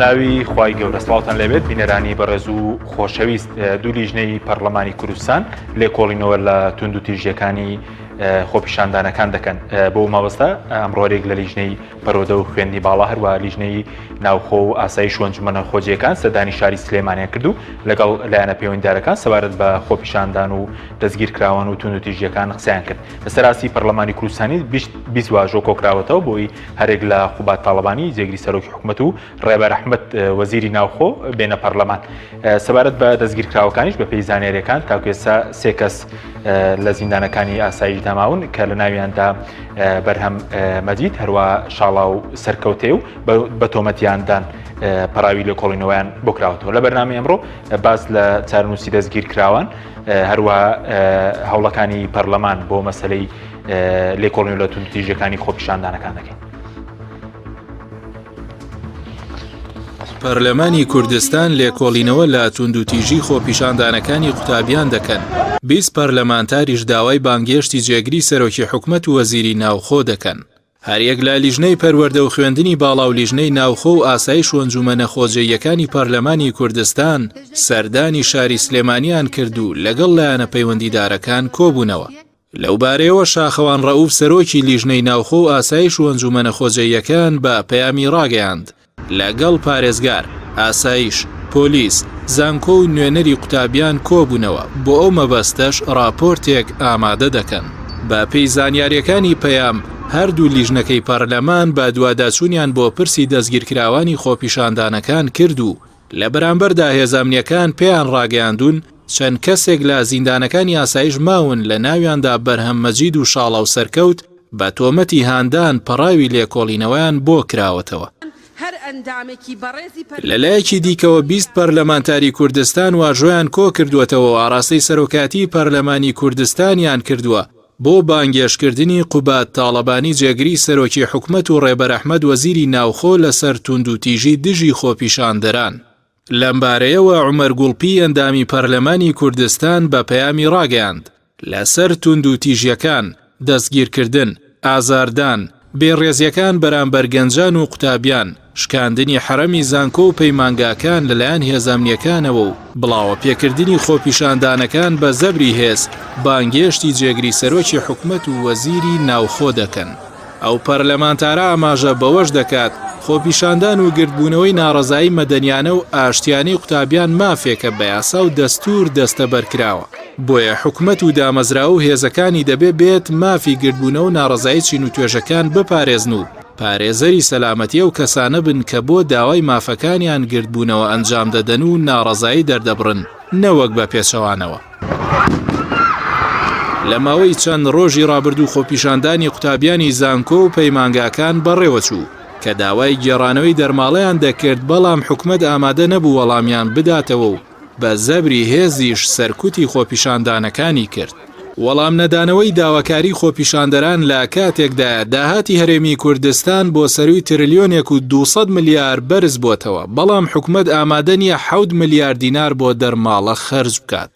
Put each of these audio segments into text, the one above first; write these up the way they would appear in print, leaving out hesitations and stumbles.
بەناوی خوای گەورە سڵاوتان لەبێت بینەرانی بەڕێز و خۆشەویست دوو لیژنەی پەرلەمانی کوردستان لێکۆڵینەوە لە تونند و تیژیەکانی خۆپیشاندانەکان دەکەن بۆ مەبەستە ئەمڕۆرێک لە لیژنەی پەرۆدە و خوێندی باڵا هەروە لیژنەی ناوخۆ و ئاسایش و ئەنجومەنە خۆجیەکان سەردانی شاری سلێمانیان کردو لەگەڵ لایەنە پەیوەندیدارەکان سەبارەت بە خۆپیشاندان و دەستگیرکراوان و تونند و تیژیەکان قسەیان کرد لە سەراسی پەرلەمانی کوردستانی 20 واژۆ کۆکراوەتەوە بۆی هەرێک لە خوبات تاڵەبانی جێگیری سەرۆکی حکوومەت و ڕێبەر ئەحمەد وەزیری ناوخۆ بێنە پەرلەمان سەبارەت بە دەستگیرکراوەکانیش بە پێی زانێریەکان تاکوێستا 3 کەس لە زیندانەکانی ئاسایش داماون کە لە ناویاندا بەرهەم مەجید هەروە شاڵا و سەرکەوتێ و بە تۆمەتیاندان پەراوی لە کۆڵینەوەیان بۆ کراوەتەوە لە بەرنامەی ئەمڕۆ باس لە چارنووسی دەستگیرکراوان هەروە هەوڵەکانی پەرلەمان بۆ مەسەلەی لێکۆڵینەوە لە تونند و تیژیەکانی خۆپیشاندانەکان دەکەین. پەرلەمانی کوردستان لێکۆڵینەوە لە تونند و تیژی خۆپیشاندانەکانی قوتابیان دەکەن. 20 پەرلەمانتاریش داوای بانگێشتی جێگری سەرۆکی حکوومەت و وەزیری ناوخۆ دەکەن. هەریەک لە لیژنەی پەروەردە و خوێندنی باڵا و لیژنەی ناوخۆ و ئاسایش و ئەنجومەنە خۆجێیەکانی پەرلەمانی کوردستان سەردانی شاری سلێمانیان کرد و لەگەڵ لایەنە پەیوەندیدارەکان کۆبوونەوە. لەو بارەیەوە شاخەوان ڕەئوف سەرۆکی لیژنەی ناوخۆ و ئاسایش و ئەنجومەنە خۆجێیەکان بە پەیامی ڕاگەیاند لەگەڵ پارێزگار، ئاسایش، پۆلیس، زانکۆ و نوێنەری قوتابیان کۆبوونەوە بۆ ئەو مەبەستەش راپۆرتێک ئامادە دەکەن. بە پێی زانیاریەکانی پەیام هەردوو لیژنەکەی پەرلەمان بە دوواداچوونیان بۆ پرسی دەستگیرکراوانی خۆپیشاندانەکان کرد و لە بەرامبەردا هێزانیەکان پێیان ڕاگەیاندون چەند کەسێک لە زیندانەکانی ئاسایش ماون لە ناویاندا بەرهەم مەجید و شاڵا و سەرکەوت بە تۆمەتی هاندان پەراوی لێکۆڵینەوەیان بۆ کراوەتەوە. لەلایەکی دیکەوە 20 پەرلەمانتاری کوردستان واژۆیان کۆ کردووەتەوە و ئاراستەی سەرۆکاتی پەرلەمانی کوردستانیان کردووە بۆ بانگێشکردنی قوبات تاڵەبانی جێگری سەرۆکی حکوومەت و ڕێبەر ئەحمەد وەزیری ناوخۆ لەسەر تونند و تیژی دژی خۆپیشاندەران. لەم بارەیەوە عومەر گوڵپی ئەندامی پەرلەمانی کوردستان بە پەیامی ڕاگەیاند لەسەر تونند و تیژیەکان، دەستگیرکردن، ئازاردان، بێڕێزیەکان بەرامبەر گەنجان و قوتابیان، شکاندنی حرەمی زانکۆ و پەیمانگاکان لەلایەن هێزانیەکانەوە و بڵاوە پێکردنی خۆپیشاندانەکان بە زەبری هێز بانگێشتی جێگری سەرۆکی حکوومەت و وەزیری ناوخۆ دەکەن. ئەو پەرلەمانتارە ئاماژە بەوەش دەکات خۆپیشاندان و گردبوونەوەی ناڕەزایی مەدەنیانە و ئاشتیانەی قوتابیان مافێکە بە یاسا و دەستور دەستەبەرکراوە. بۆیە حکوومەت و دامەزراوە و هێزەکانی دەبێ بێت مافی گردبوونە و ناڕەزایی چین و توێژەکان بپارێزن و پارێزەری سەلامەتیە و کەسانە بن کە بۆ داوای مافەکانیان گردبوونەوە ئەنجام دەدەن و ناڕەزایی دەردەبڕن نەوەک بە پێچەوانەوە. لە ماوەی چەند ڕۆژی ڕابردوو خۆپیشاندانی قوتابیانی زانکۆ و پەیمانگاکان بەڕێوەچوو کە داوای گێڕانەوەی دەرماڵەیان دەکرد بەڵام حکوومەت ئامادە نەبوو وەڵامیان بداتەوە و بە زەبری هێزیش سەرکوتی خۆپیشاندانەکانی کرد. وەڵام نەدانەوەی داواکاری خۆپیشاندەران لە کاتێکدا داهاتی هەرێمی کوردستان بۆ سەروی تریلیۆنێک و 200 ملیار بەرز بۆتەوە بەڵام حکوومەت ئامادە نیە 7 ملیار دینار بۆ دەرماڵە خەرج بکات.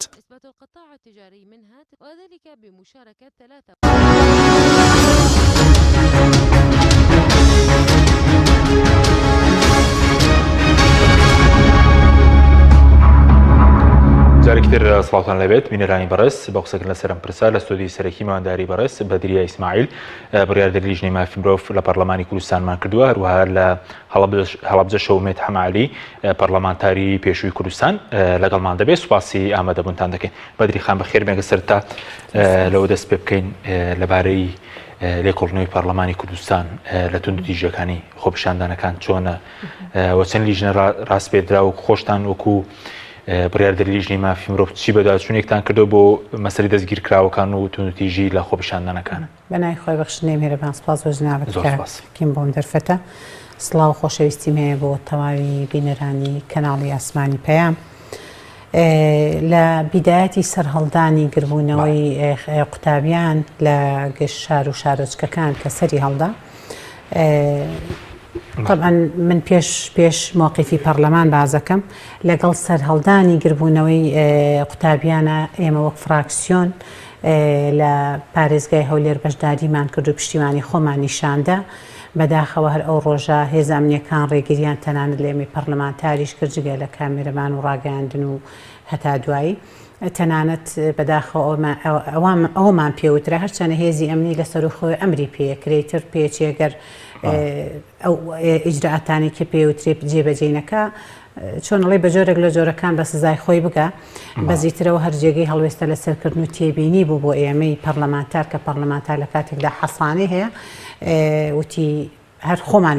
جارێکتر سڵاوتان لەبێت بینەرانی بەڕێز بە قسەکردن لەسەرم پرسا لە ستۆدیۆی سەرەکی ماوەنداری بەڕێز بەدریە ئیسماعیل بڕیاردەری لیژنەی مافی مرۆڤ لە پەرلەمانی کوردستانمان کردووە هەروەها لە هەڵەبجە شەومێت حەماعەلی پەرلەمانتاری پێشووی کوردستان لەگەڵمان دەبێت سوپاسی ئامادەبوونتان دەکەین. بەدری خان بەخێر بێگە سەرتا لەوە دەست پێ بکەین لەبارەی لێکۆڵینەوەی پەرلەمانی کوردستان لە تونند و تیژیەکانی خۆپیشاندانەکان چۆنە و چەند لیژنە ڕاست پێدرا و خۆشتان وەکو بڕیاردەری لیژنەی مافی مرۆڤ چی بەداچوونێکتان کردەوە بۆ مەسەلەی دەستگیرکراوەکان و تونند و تیژی لە خۆپیشاندانەکان؟ بەناوی خۆی بەخشندەی میهرەبان سوپاس بۆ جنابەتکەم بۆم دەرفەتە. سڵاو خۆشەویستیم هەیە بۆ تەواوی بینەرانی کەناڵی ئاسمانی پەیام. لە بیدایەتی سەرهەڵدانی گربوونەوەی قوتابیان لە گەشت شار و شارۆچکەکان کە سەری هەڵدا طبعا من پێش موقفی پەرلەمان بازەکەم لەگەڵ سەرهەڵدانی گربوونەوەی قوتابیانە ئێمە وەک فراکسیۆن لە پارێزگای هەولێر بەشداریمان کرد و پشتیوانی خۆمان نیشاندا بەداخەوە هەر ئەو ڕۆژە هێز ئەمنیەکان ڕێگریان تەنانەت لە ئێمەی پەرلەمانتاریش کرد جگە لە کامێرەمان و ڕاگەاندن و هەتا دوایی تەنانەت بەداخەوە ئەومان پێوترا هەرچەنە هێزی ئەمنی لە سەرخۆی ئەمری پێکرێتتر پێچێگەر ئەو ئیجرعاتانی کە پێوترێ جێبەجێنەکە چۆنەڵی بە جۆرێک لە جۆرەکان بە سزای خۆی بگە بەزیترەوە هەر جێگەی هەڵوێستە لە سەرکردن و تێبینی بوو بۆ ئێمەی پەرلەمانتار کە پەرلەمانتار لە کاتێکدا حەسانەی هەیە وتی هەر خۆمان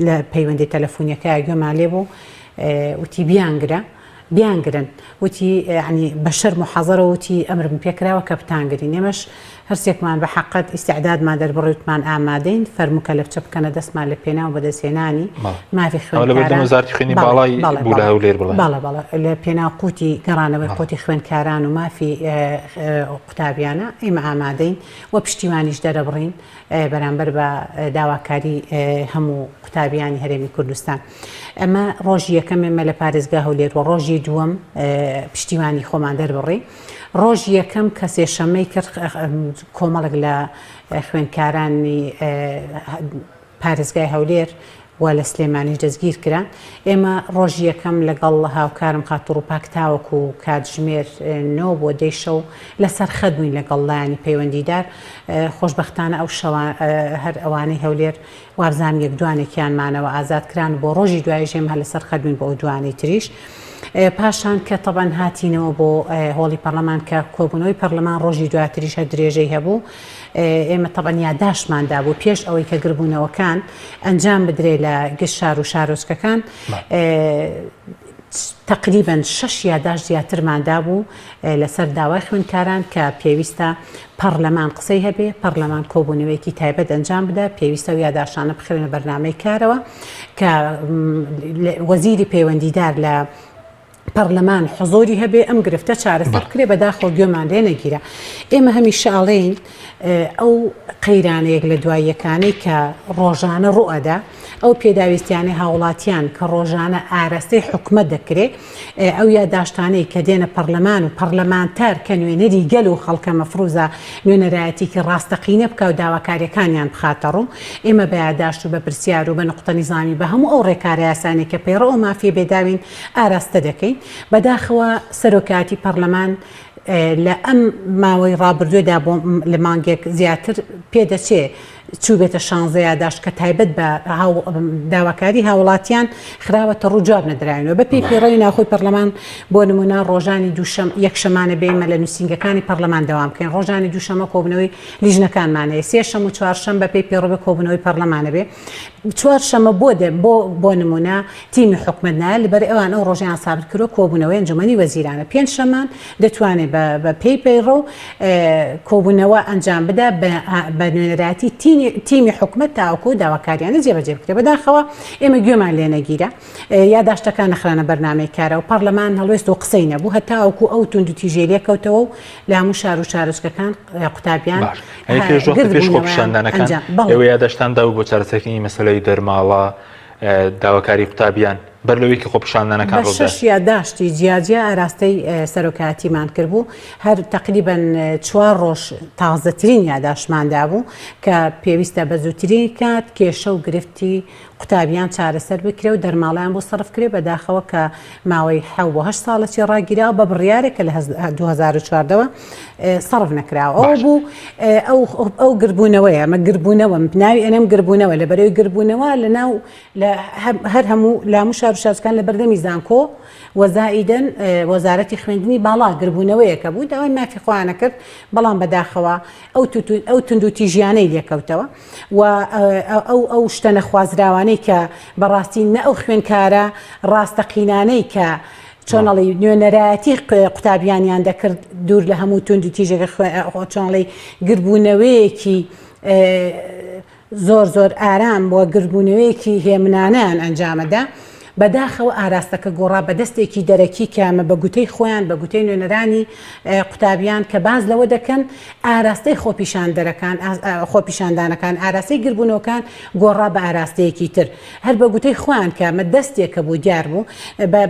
لە پەیوەندی تەلەفۆنیەکە گوێمان لێ بوو وتی بیانگرن وتی ینی بەشەر محەزەرە وتی ئەمرم پێکراوە کە بتانگرین ئێمەش هەرسێکمان بە حەقەت ئیستعدادمان دەربڕوتمان ئامادەین فەرمووکە لە بچە بکەنە دەستمان لە پێناو بەدەستێنانی مافی خوێنکاران لە پێناو قوتی گەڕانەوەی قوتی خوێنکاران و مافی قوتابیانە ئێمە ئامادەین و پشتیوانیش دەرەبڕین بەرامبەر بە داواکاری هەموو قوتابیانی هەرێمی کوردستان ئەمە ڕۆژی یەکەم ئێمە لە پارێزگا هەولێر و ڕۆژی دووەم پشتیوانی خۆمان دەربڕی ڕۆژی یەکەم کە سێشەمەی کرد کۆمەڵک لە خوێنکارانی پارێزگای هەولێر و لە سلێمانیش دەستگیر کران ئێمە ڕۆژی یەکەم لەگەڵ هاوکارم خاتوڕ و پاک تاوەکو و کاتژمێر 9 بۆ 10 شەو لەسەر خەت بووین لەگەڵ لایانی پەیوەندیدار خۆشبەختانە ئەو هەر ئەوانەی هەولێر وابزانام یەک دوانێکیانمانەوە ئازاد کران بۆ ڕۆژی دوای ژێم هە لەسەر خەت بووین بۆ ئەو دوانەی تریش پاشان کە تەبەن هاتینەوە بۆ هۆڵی پەرلەمان کە کۆبوونەوەی پەرلەمان ڕۆژی دواتریش هەر درێژەی هەبوو ئێمە تەبەن یادداشتماندا بوو پێش ئەوەی کە گربوونەوەکان ئەنجام بدرێ لە گشت شار و شارۆچکەکان تقریبا 6 یادداش زیاترماندا بوو لەسەر داوای خوێنکاران کە پێویستە پەرلەمان قسەی هەبێ پەرلەمان کۆبوونەوەیەکی تایبەت ئەنجام بدە پێویستە و یادداشانە بخرێنە بەرنامەی کارەوە کە وەزیری پەیوەندیدار لە پەرلەمان حزۆری هەبێ ئەم گرفتە چارەسەر بکرێ بەداخۆ گوێمان لێ نەگیرە ئێمە هەمیشە ئاڵێین ئەو قەیرانەیەک لە دواییەکانەی کە ڕۆژانە ڕوئەدا ئەو پێداویستیانی هاوڵاتیان کە ڕۆژانە ئاراستەی حکومەت دەکرێت ئەو یادداشتانەی کە دێنە پەرلەمان و پەرلەمانتار کە نوێنەری گەل و خەڵکە مەفروزە نوێنەرایەتێکی ڕاستەقینە بکە و داواکاریەکانیان بخاتە ڕوو ئێمە بە یادداشت و بە پرسیار و بە نقطە نیزامی بە هەموو ئەو ڕێکارە یاسانێک کە پەیڕەو و مافیە بێداوین ئاراستە دەکەین بەداخەوە سەرۆکاتی پەرلەمان لە ئەم ماوەی ڕابردوێدا بۆ لە مانگێک زیاتر پێدەچێ چوو بێتە 16 یادداشت کە تایبەت بە داواکاری هاوڵاتیان خراوەتە ڕووجار نەدراوینەوە بە پێی پێڕەوی ناخۆی پەرلەمان بۆ نمونە ڕۆژانی یەکشەمانە بێمە لە نووسینگەکانی پەرلەمان دەوام بکەین ڕۆژانی دووشەمە کۆبنەوەی لیژنەکانمانەیە سێشەم و چوارشەم بە پێی پێڕەوی کۆبنەوەی پەرلەمانە بێ چوارشەمە بۆ نمونە تیمی حکومەت نایە لەبەر ئەوان ئەو ڕۆژیان سابت کردو کۆبوونەوەی ئەنجومەنی وەزیرانە پێنجشەمان دەتوانێت بە پێی پەیڕەو کۆبوونەوە ئەنجام بدە بە نوێنەراتی تیمی حکومەت تاوەکو داواکاریانە جێبەجێ بکرێت بەداخەوە ئێمە گوێمان لێ نەگیرە یادداشتەکان نەخرانە بەرنامەی کارە و پەرلەمان هەڵوێست و قسەی نەبوو هەتاوەکو ئەو تونند و تیژێریە کەوتەوە و لە هەموو شار و شارۆچکەکان قوتابیان پێش خۆپیشاندانەکان ئێوە یادداشتاندا و بۆ چارەسەرکردنی مەسەلەی دەرماڵە داواکاری قوتابیان بەر لەوەیکی خۆپیشاندانەکان شش یادداشتی جیاجیا ئاراستەی سەرۆکاتیمان کردبوو هەر تقریبا 4 ڕۆژ تازەترین یادداشتماندا بوو کە پێویستە بە زووترین کات کێشە و گرفتی قوتابیان چارەسەر بکرێ و دەرماڵیان بۆ سەرف کرێ بەداخەوە کە ماوەی 7 ساڵەتی ڕاگیرا بە بڕیارێکە لە 2014ەوە سەرف نەکراوە ئەو بوو ئەو گربوونەوەیە ئەمە گربوونەوە ناوی ئەنەم گربوونەوە لە بەرەوەی گربوونەوە لەناو هەر هەموو لە هەموو شار و شارچکان لە بەردەمی زانکۆ وەزائیدەن وەزارەتی خوێندنی باڵا گربوونەوەیەکە بوو داوای مافی خۆیانە کرد بەڵام بەداخەوە ئەو تونند و تیژیانەی لێکەوتەوە و ئەو شتە نەخوازراوانەی کە بەڕاستی نە ئەو خوێنکارە ڕاستەقینانەی کە چۆنەڵی نوێنەرایەتی قوتابیانیان دەکرد دوور لە هەموو تونند و تیژێک چۆنڵی گربوونەوەیەکی زۆر ئارام بۆ گربوونەوەیەکی هێمنانیان ئەنجامەدا بەداخەوە ئاراستەکە گۆڕا بە دەستێکی دەرەکی کامە بە گوتەی خۆیان بە گوتەی نوێنەرانی قوتابیان کە باز لەوە دەکەن ئاراستەی خۆپیشاندانەکان ئاراستەی گربوونەوەکان گۆڕا بە ئاراستەیەکی تر هەر بە گوتەی خۆیان کامە دەستێکە بوو دیار بوو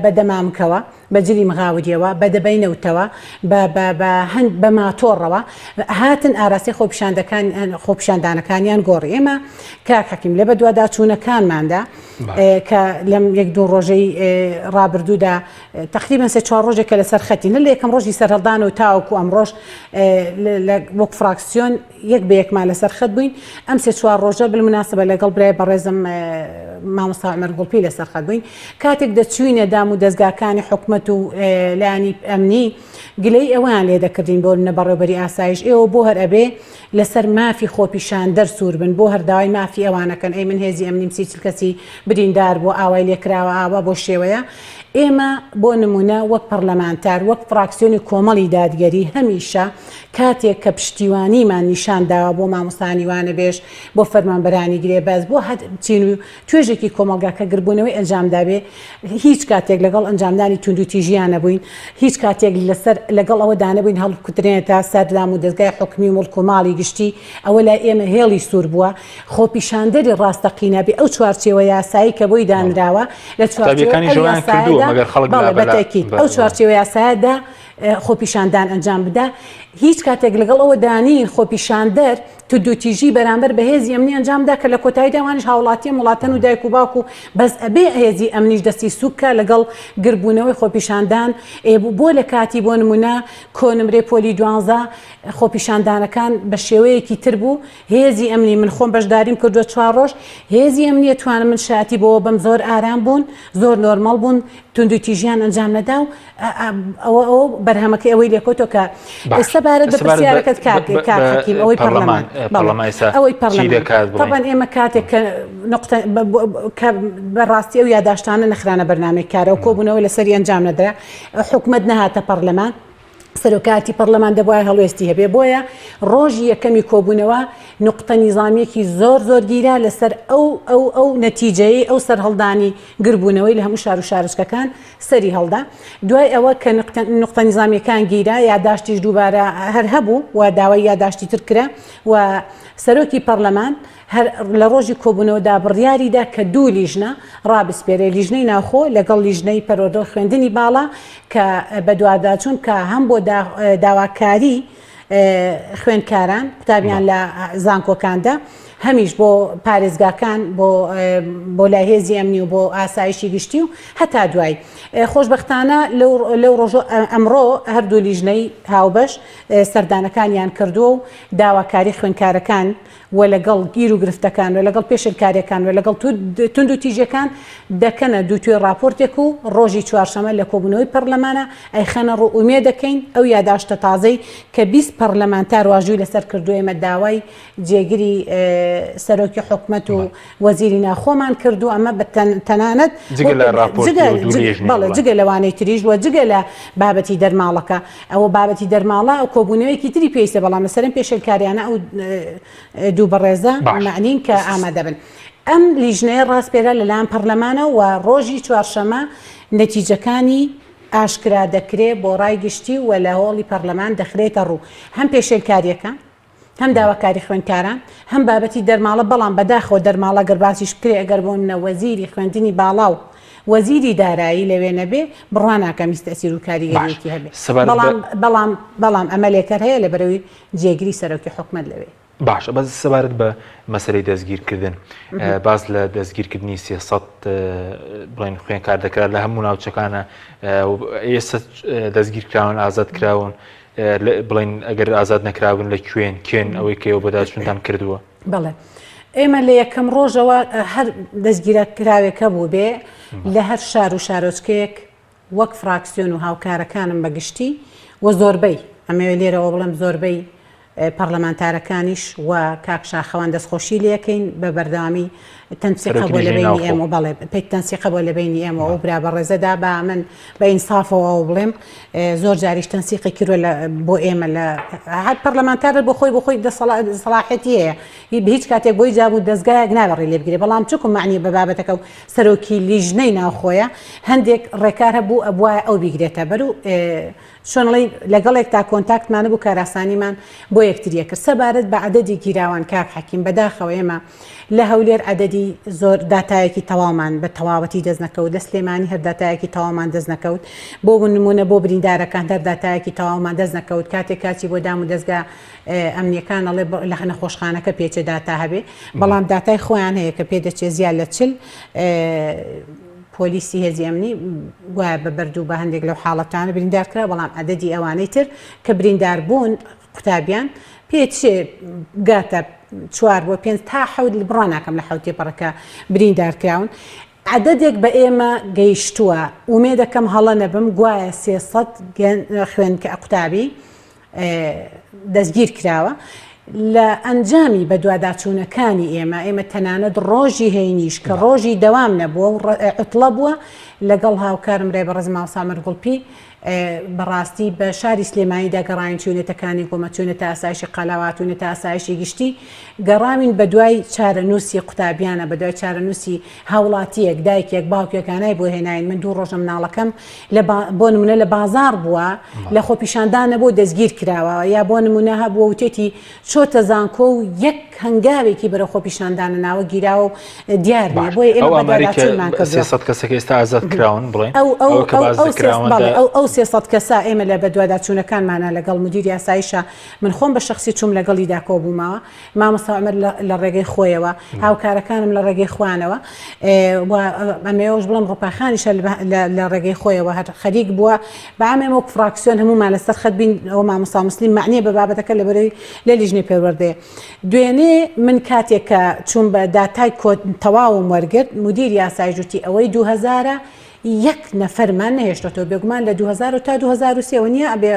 بە دەمامکەوە بەجلی مغاوریەوە بەدەبینەوتەوە بە ماتۆڕەوە هاتن ئاراستی خۆپیشاندانەکانیان گۆڕی ئێمە کاکەکیم لە بە دوواداچوونەکانماندا کە لەم یەک دوو ڕۆژەی ڕابردوودا تقریبا 3-4 ڕۆژێکە لەسەر خەتی لە یەکەم ڕۆژی سەرهەڵدان و تاوەکو ئەمڕۆژ وەک فراکسیۆن یەک بە یەکمان لەسەر خەت بووین ئەم 3-4 ڕۆژە بالمناسبە لەگەڵ برای بەڕێزم مامۆستا عومەر گوڵپی لەسەر خەت بووین کاتێک دەچوینە دام و دەستگاکانی حکومەت و لایانی ئەمنی گلەی ئەویان لێ دەکردین بۆ نەبەڕێوەبەری ئاسایش ئێوە بۆ هەر ئەبێ لەسەر مافی خۆپیشاندەر سوور بن بۆ هەرداوای مافی ئەوانەکەن ئەی من هێزی ئەمنیم سیچل کەسی بریندار بۆ ئاوای لێکراوە ئاوا بۆ شێوەیە ئێمە بۆ نمونە وەک پەرلەمانتار وەک فراکسیۆنی کۆمەڵی دادگەری هەمیشە کاتێک کە پشتیوانیمان نیشان داوە بۆ مامۆستانیوانە بێش بۆ فەرمانبەرانی گرێ بەس بۆ چین و توێژێکی کۆمەلگاکە گربوونەوەی ئەنجامدابێ هیچ کاتێک لەگەڵ ئەنجامدانی تونند و تیژیانە بووین هیچ کاتێک لەسەر لەگەڵ ئەوە دانەبووین هەڵکوترێنێتە سەردام و دەستگای حکمی و مڵک و ماڵی گشتی ئەوە لای ئێمە هێڵی سوور بووە خۆپیشاندەری ڕاستەقینەبێ ئەو چوارچێوە یاسایی کە بۆی دانراوە لە ئەو چوارچێوە یاسایەدا خۆپیشاندان ئەنجام بدە هیچ کاتێک لەگەڵ ئەوە دانین خۆپیشاندەر تو دوتیژی بەرامبەر بە هێزی ئەمنی ئەنجامدا کە لە کۆتاییدا وانش هاوڵاتی وڵاتەن و دایک و باوکو بەس ئەبێ هێزی ئەمنیش دەستی سوکە لەگەڵ گربوونەوەی خۆپیشاندان بۆ لە کاتی بۆ نمونە کۆنمرێ پۆلی 12 خۆپیشاندانەکان بە شێوەیەکی تر بوو هێزی ئەمنی من خۆم بەشداریم کردووە 4 ڕۆژ هێزی ئەمنیە توانم من شاتی بۆ بەم زۆر ئارام بوون زۆر نۆرمەڵ بوون تونند و تیژیان ئەنجام نەدا و ئەوە بەرهەمەکەی ئەوەی لێکۆتەوە کە ئێستا بارەت بە پرسیارەکەت کاکەکیم ئەوەی پەرلەمان ئەوەی پەرلەمان طبعاً ئێمە کاتێک کە بەڕاستی ئەو یاداشتانە نەخرانە بەرنامەی کارەوە کۆبوونەوەی لەسەری ئەنجام نەدرا حکومەت نەهاتە پەرلەمان سەرۆکاتی پەرلەمان دەبووە هەڵوێستی هەبێ بۆیە ڕۆژی یەکەمی کۆبوونەوە نقطە نیزامیەکی زۆر گیرا لەسەر ئەو نەتیجەیە ئەو سەرهەڵدانی گربوونەوەی لە هەموو شار و شارچکەکان سەری هەڵدا دوای ئەوە کە نقطە نیزامیەکان گیرا یاداشتیش دووبارە هەر هەبوو و داوای یاداشتی تر کرا و سەرۆکی پەرلەمان هەر لە ڕۆژی کۆبوونەوەدا بڕیاریدا کە 2 لیژنە ڕابسپێرێ لیژنەی ناوخۆ لەگەڵ لیژنەی پەرۆدۆ خوێندنی باڵا کە بە دوواداچوون کە هەم بۆ داواکاری خوێندکاران قوتابیان لە زانکۆکاندا هەمیش بۆ پارێزگاکان بۆ لای هێزی ئەمنی و بۆ ئاسایشی گشتی و هەتا دوای خۆشبەختانە لەو ڕۆژ ئەمڕۆ هەردوو لیژنەی هاوبەش سەردانەکانیان کردووە و داواکاری خوێندکارەکان و لەگەڵ گیر و گرفتەکان و لەگەڵ پێشنکاریەکان و لەگەڵ تونند و تیژەکان دەکەنە دووتوێ راپۆرتێک و ڕۆژی چوارشەمە لە کۆبوونەوەی پەرلەمانە ئەیخەنە ڕوو ئومێ دەکەین ئەو یاداشتە تازەی کە 20 پەرلەمانتار واژووی لەسەر کردووە ئێمە داوای جێگیری سەرۆکی حکومەت و وەزیری ناخۆمان کردو ئەمە بە تەنانەت جگە لەوانەی تریژ وە جگە لە بابەتی دەرماڵەکە ئەوە بابەتی دەرماڵە ئەو کۆبوونەوەیکی تری پێویستە بەڵام لەسەرم پێشنکاریانە ئەو دوو بەڕێزە معنین کە ئامادە بن ئەم لیژنەیە ڕاستپێرە لەلایەن پەرلەمانە و ڕۆژی چوارشەمە نەتیجەکانی ئاشکرا دەکرێت بۆ ڕای گشتی و لە هۆڵی پەرلەمان دەخرێتە ڕوو هەم پێشنکاریەکان هەم داواکاری خوێندکاران هەم بابەتی دەرماڵە بەڵام بەداخەوە دەرماڵە گەرباسیش بکرێ ئەگەر بۆ منە وەزیری خوێندنی باڵا و وەزیری دارایی لەوێ نەبێ بڕواناکە میستەسیر و کاریگەریەکی هەبێ بەڵام ئەمەلێکەر هەیە لە بەرەوەی جێگیری سەرۆکی حکومەت لەوێ باش بەس سەبارەت بە مەسەلەی دەستگیرکردن باز لە دەستگیرکردنی 300 بڵین خوێندکار دەکرا لە هەموو ناوچەکانە ئێستا دەستگیرکراون ئازاد کراون بڵین ئەگەر ئازاد نەکراون لە کوێن کێن ئەوەی کە ئێوە بەداچوونتان کردووە بەڵێ ئێمە لە یەکەم ڕۆژەوە هەر دەستگیرکراوێکە بوو بێ لە هەر شار و شارۆچکەیەک وەک فراکسیۆن و هاوکارەکانم بەگشتی و زۆربەی ئەمەوێ لێرەوە بڵێم زۆربەی پەرلەمانتارەکانیش و کاک شاخەوان دەستخۆشی لەکەین بە بەردەوامی تەنسیقە بۆ لە بینی ئێمە بەڵێ پێی تەنسیقە بۆ لە بینی ئێمە و برا بەڕێزەدا بە من بە ئینسافەوە بڵێم زۆر جاریش تەنسیقی کردووە بۆ ئێمە لە هەر پەرلەمانتارە بۆ خۆی دەسەڵاحەتی هەیە هیچ کاتێک بۆی جاب و دەستگایەک نابڕی لێ بگرێ بەڵام چکم معنی بە بابەتەکە و سەرۆکی لیژنەی ناوخۆیە هەندێک ڕێکار هەبوو ئەبوایە ئەو بیگرێتە بەر و چۆنڵی لەگەڵێک تا کۆنتاکتمانە بوو کاراسانیمان بۆ یەکتریە کرد سەبارەت بە عەدەدی گیراوان کاک حەکیم بەداخەوە ئێمە لە هەولێر عەدەدی زۆر داتایەکی تەواومان بە تەواوەتی دەست نەکەوت لە سلێمانی هەر داتایەکی تەواومان دەست نەکەوت بۆ نمونە بۆ بریندارەکان هەر داتایەکی تەواومان دەست نەکەوت کاتێک کاچی بۆ دام و دەستگا ئەمنیەکان ئەڵێ لە نەخۆشخانەکە پێچە داتا هەبێ بەڵام داتای خۆیان هەیە کە پێدەچێت زیاد لە 40 پۆلیسی هێزی ئەمنی وایە بە بەردوو بە هەندێک لەو حاڵەتانە بریندار کرا بەڵام عەدەدی ئەوانەی تر کە بریندار بوون قوتابیان پێچێ گاتە 4 بۆ 5 تا 7 بڕا ناکەم لە حوتێ پەڕەکە بریندار کراون عەدەدێک بە ئێمە گەیشتووە ومێ دەکەم هەڵە نەبم گوایە 300 خوێنکە قوتابی دەستگیر کراوە لە ئەنجامی بە دوواداچوونەکانی ئێمە تەنانەت ڕۆژی هەینیش کە ڕۆژی دەوام نەبووە و عوتڵە بووە لەگەڵ هاوکارم ڕێبەڕێز ماوسا مەرگوڵپی بەڕاستی بە شاری سلێمانیدا گەڕاین چوونێتەکانی کۆمە چوونەتە ئاسایشی قەلاوات چوونەتە ئاسایشی گشتی گەڕاوین بە دوای چارەنووسی قوتابیانە بە دوای چارەنووسی هاوڵاتیەک دایکێک باوکیەکانای بۆ هێناین من 2 ڕۆژە مناڵەکەم بۆ نمونە لە بازار بووە لە خۆپیشاندانە بۆ دەستگیر کراوە یا بۆ نمونە هەبووە وتێتی چۆتە زانکۆ و یەک هەنگاوێکی بەرە خۆپیشاندانە ناوە گیراوە و دیار بێ بۆی ئێمە بەداچوونمان کردووە 300 کەسێک ئێستا ئازاد کراون بڵێن ئەو 300 کەسا ئێمە لە بە دوواداچوونەکانمانە لەگەڵ مدیری ئاسایشە من خۆم بە شخصی چوم لەگەڵی داکۆ بوومەوە مامۆستا عومەر لە ڕێگەی خۆیەوە هاوکارەکانم لە ڕێگەی خوانەوە ئەمێوەش بڵم ڕوپاخانیشە لە ڕێگەی خۆیەوە هەر خەریک بووە بەعامێمە وەک فراکسیۆن هەمومان لەسەر خەت بین ئەوە مامۆستا موسلیم معنیە بە بابەتەکە لەبەرەوەی لە لیژنەی پەروەردەیە دوێنێ من کاتێک کە چوون بە داتای تەواوم وەرگرت مدیری ئاسایش وتی ئەوەی 2000 یەک نەفەرمان نەهێشتەوە بێگومان لە 2000 تا 2023 نییە ئەبێ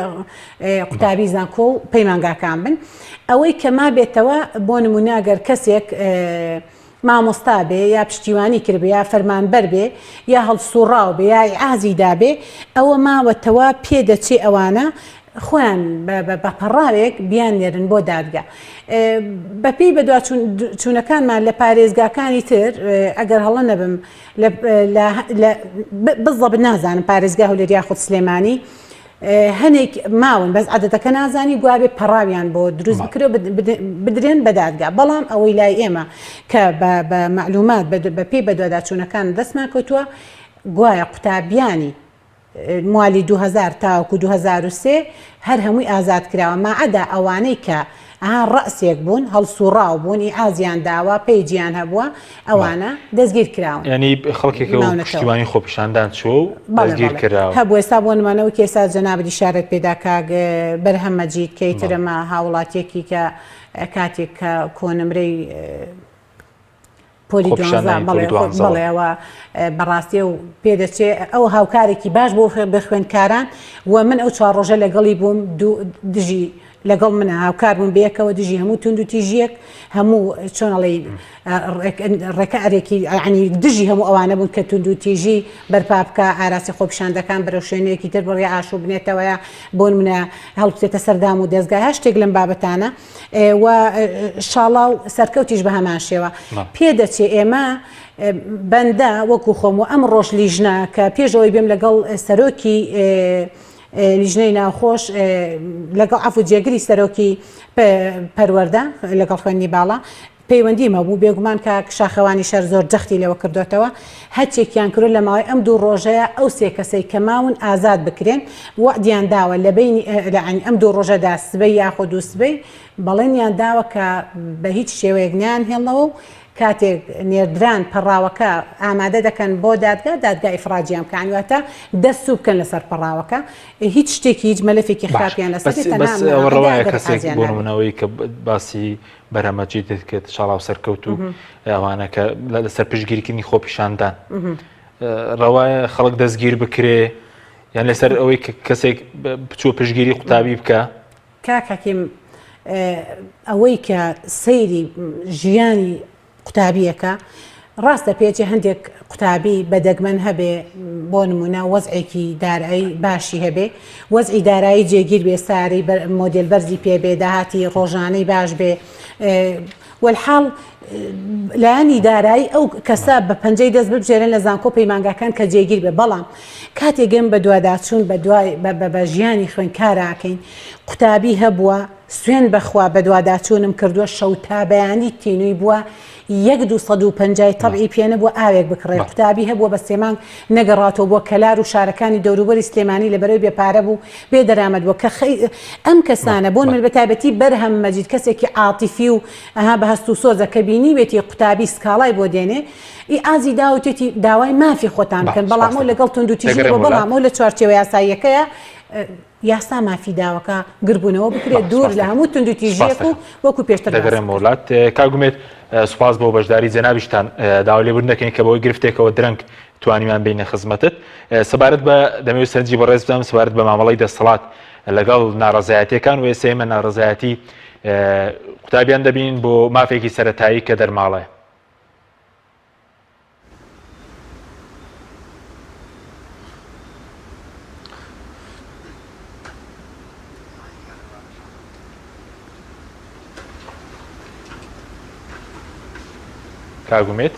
قوتابی زانکۆ و پەیمانگاکان بن ئەوەی کە ما بێتەوە بۆ نموناگەر کەسێک مامۆستا بێ یا پشتیوانی کرد بێ یا فەرمانبەر بێ یا هەڵسوڕاو بێ یا ئازیدا بێ ئەوە ماوەتەوە پێدەچێ ئەوانە خۆیان بە پەڕاوێک بیانێرن بۆ دادگا بەپێی بە دوچوونەکانمان لە پارێزگاکانی تر ئەگەر هەڵە نەبم بزە نازانم پارێزگا هەولێر یاخود سلێمانی هەنێک ماون بەس عەدەتەکە نازانی گوابێ پەڕاویان بۆ دروست بکرێ بدرێن بە دادگا بەڵام ئەوەی لای ئێمە کە بە معلومات بەپێی بە دوواداچوونەکان دەستمان کەوتووە گوایە قوتابیانی موالی 2000 تاوەکو 2023 هەر هەمووی ئازاد کراوە ماعەدا ئەوانەی کە ڕەسێک بوون هەڵسوڕاو بوون ئازیان داوە پێیجیان هەبووە ئەوانە دەستگیر کراون ینی خەڵکێکە و پشتیوانی خۆپیشاندان چوە و دەستگیر کراوە هەبوو ئێستا بۆ نمانەوە کێسا جەنابی شارەت پێدا کاگ بەرهەم مەجید کەیترەمە هاوڵاتیەکی کە کاتێک کە کۆنمرەی پۆلی بەڵێەوە بەڕاستی و پێدەچێ ئەو هاوکارێکی باش بۆ بە خوێندکاران و من ئەو 4 ڕۆژە لەگەڵی بووم دژی لەگەڵ منە هاوکار بوون بەیەکەوە دژی هەموو تونند و تیژیەک هەموو چۆنەڵی ڕێکارێکی ینی دژی هەموو ئەوانە بوون کە تونند و تیژی بەرپا بکە ئاراسی خۆپیشاندەکان بەرەو شوێنەیەکی تر بڕێ ئاشوو بنێتەوەیە بۆ منە هەڵبچێتە سەردام و دەستگای هەر شتێک لەم بابەتانە و شاڵاو سەرکەوتیش بە هەمان شێوە پێدەچێ ئێمە بەندە وەکو خۆم و ئەم ڕۆژ لیژنە کە پێشەوەی بێم لەگەڵ سەرۆکی لیژنەی ناوخۆش لەگەڵ ئەفو جێگری سەرۆکی پەروەردە لەگەڵ خوێنی باڵا پەیوەندیمە بوو بێگومان کە شاخەوانی شەر زۆر جەختی لەوە کردوێتەوە هەرچێکیان کرد لە ماوەی ئەم 2 ڕۆژەیە ئەو 3 کەسەی کە ماون ئازاد بکرێن وعدیان داوە لە بینی ئەم 2 ڕۆژەدا سبەی یاخود و سبەی بەڵێنیان داوە کە بە هیچ شێوەیەک نیان هێڵنەوە و کاتێک نێردران پەڕاوەکە ئامادە دەکەن بۆ دادگا ئیفراجیان کانواتە دەست سوو بکەن لەسەر پەڕاوەکە هیچ شتێکی هیچ مەلەفێکی خراپیان لەسەرڕەوایە کەسێک بۆنەوەی کە باسی بەرهەمەجی دەکرێت شاڵاو سەرکەوت و ئەوانە کە لەسەر پشتگیریکردنی خۆپیشاندان ڕەوایە خەڵک دەستگیر بکرێ یان لەسەر ئەوەی کەسێک بچووە پشتگیری قوتابی بکە کاک حەکیم ئەوەی کە سەیری ژیانی قوتابیەکە ڕاستە پێچی هەندێک قوتابی بەدەگمەن هەبێ بۆ نمونە وەزعێکی دارایی باشی هەبێ وەزعی دارایی جێگیر بێ ساری مۆدل بەرزی پێبێ داهاتی ڕۆژانەی باش بێ والحاڵ لایانی دارایی ئەو کەسە بە پەنجەی دەست ببژێرن لە زانکۆ پەیمانگاکان کە جێگیر بێ بەڵام کاتێک گەم بە دوواداچوون بە ژیانی خوێنکاراکەین قوتابی هەبووە سوێن بەخوا بە دوواداچوونم کردووە شەو تا بەیانی تینووی بووە 1250 تەبعی پێنە بووە ئاوێک بکڕێ قوتابی هەبووە بە سێمان نەگەڕاتەوە بۆ کەلار و شارەکانی دەوروبەری سلێمانی لەبەرەوەی بێپارە بوو بێ دەرامەد بووە کە ئەم کەسانە بۆن من بە تایبەتی بەرهەم مەجید کەسێکی عاتیفی و ئەها بە هەست و سۆزە کە بینی وێتی قوتابی سکاڵای بۆ دێنێ ئی ئازی داوتێتی داوای مافی خۆتان بکەن بەڵامەوە لەگەڵ تونند و تیژی بۆ بەڵامەوە لە چوارچێوە یاساییەکەیە یاسا مافی داوەکە گربوونەوە بکرێت دوور لە هەموو تونند و تیژیەک و وەکو پێشتر دەگەڕێم وڵات کاگومێت سوپاس بۆ بەشداری جەنابیشتان داوا لێبوردن دەکەین کە بەوەی گرفتێکەوە درەنگ توانیمان بینە خزمەتت سەبارەت بە دەمەوێت سەرنجی بەڕێز بدەم سەبارەت بە مامەڵەی دەسەڵات لەگەڵ ناڕەزایەتیەکان و ئێسێمە ناڕەزایەتی قوتابیان دەبین بۆ مافێکی سەرەتایی کە دەرماڵەیە. کاگومێت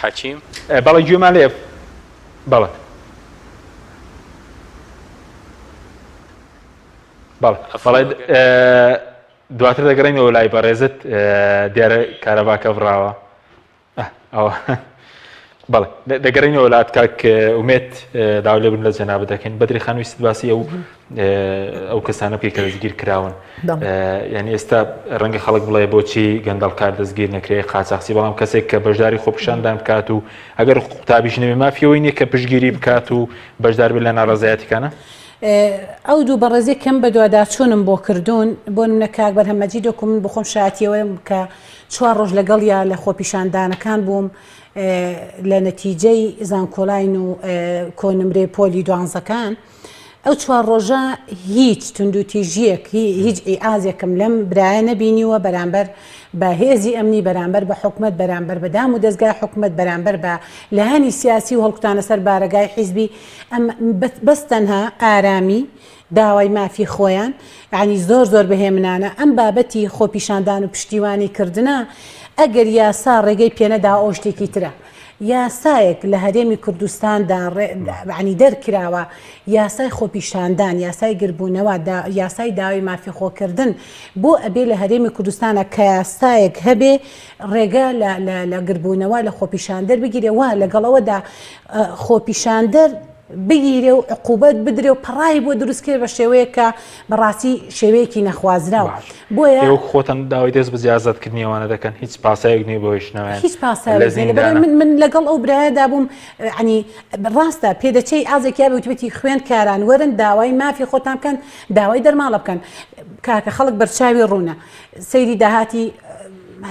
حەکیم بەڵێ گوێمان لێ بەڵێ بەڵێ دواتر دەگەڕێنەوە لای بەڕێزت دیارە کارەباکە بڕاوە بەڵێ دەگەڕێنەوە وڵات کاک ئومێت داوا لێبوون لە جەنابەت دەکەین بەدری خان ویست باسی ئەو کەسانە بکەی کە دەستگیر کراون یعنی ئێستا ڕەنگە خەڵک بڵێ بۆچی گەندەڵکار دەستگیر نەکرێت قاچاقچی بەڵام کەسێک کە بەشداری خۆپیشاندان بکات و ئەگەر قوتابیش نەبێ مافیەوەی نییە کە پشتگیری بکات و بەشدار بێت لە ناڕەزایەتیەکانە ئەو دوو بەڕێزی کەم بە دوواداچوونم بۆ کردوون بۆ منە کاک بەرهەمەجی دۆکم من بخۆم شایەتیەوە کە 4 ڕۆژ لەگەڵیا لە خۆپیشاندانەکان بووم لە نەتیجەی زانکۆلاین و کۆنمرێ پۆلی دوانزەکان ئەو 4 ڕۆژە هیچ تونند و تیژیەک هیچ ئازێکم لەم برایە نەبینیوە بەرامبەر بە هێزی ئەمنی بەرامبەر بە حکومت بەرامبەر بەدام و دەستگای حکومت بەرامبەر بە لەهانی سیاسی و هەڵکوتانە سەر بارەگای حیزبی بەس تەنها ئارامی داوای مافی خۆیان یعنی زۆر بەهێمنانە ئەم بابەتی خۆپیشاندان و پشتیوانی کردنە ئەگەر یاسا ڕێگەی پێنەدا ئەو شتێکی ترە یاسایەک لە هەرێمی کوردستاندا عنی دەرکراوە یاسای خۆپیشاندان یاسای گربوونەوە یاسای داوای مافی خۆکردن بۆ ئەبێ لە هەرێمی کوردستانە کە یاسایەک هەبێ ڕێگە لە گربوونەوە لە خۆپیشاندەر بگیرێ وا لەگەڵەوەدا خۆپیشاندەر بگیرێ و عقوبەت بدرێ و پەڕای بۆ دروستکرێ بە شێوەیە کە بەڕاستی شێوەیەکی نەخوازراوە بۆیە خۆتان داوای دەست بە جیازەتکردنیەوەنە دەکەن هیچ پاسایەک نییە بۆ هێشتنەوە هیچ من لەگەڵ ئەو برایەدا بووم عنی ڕاستە پێدەچەی ئازێکیا بوتبێتی خوێن کاران وەرن داوای مافی خۆتان بکەن داوای دەرماڵە بکەن کاکە خەڵک بەرچاوی ڕوونە سەیری داهاتی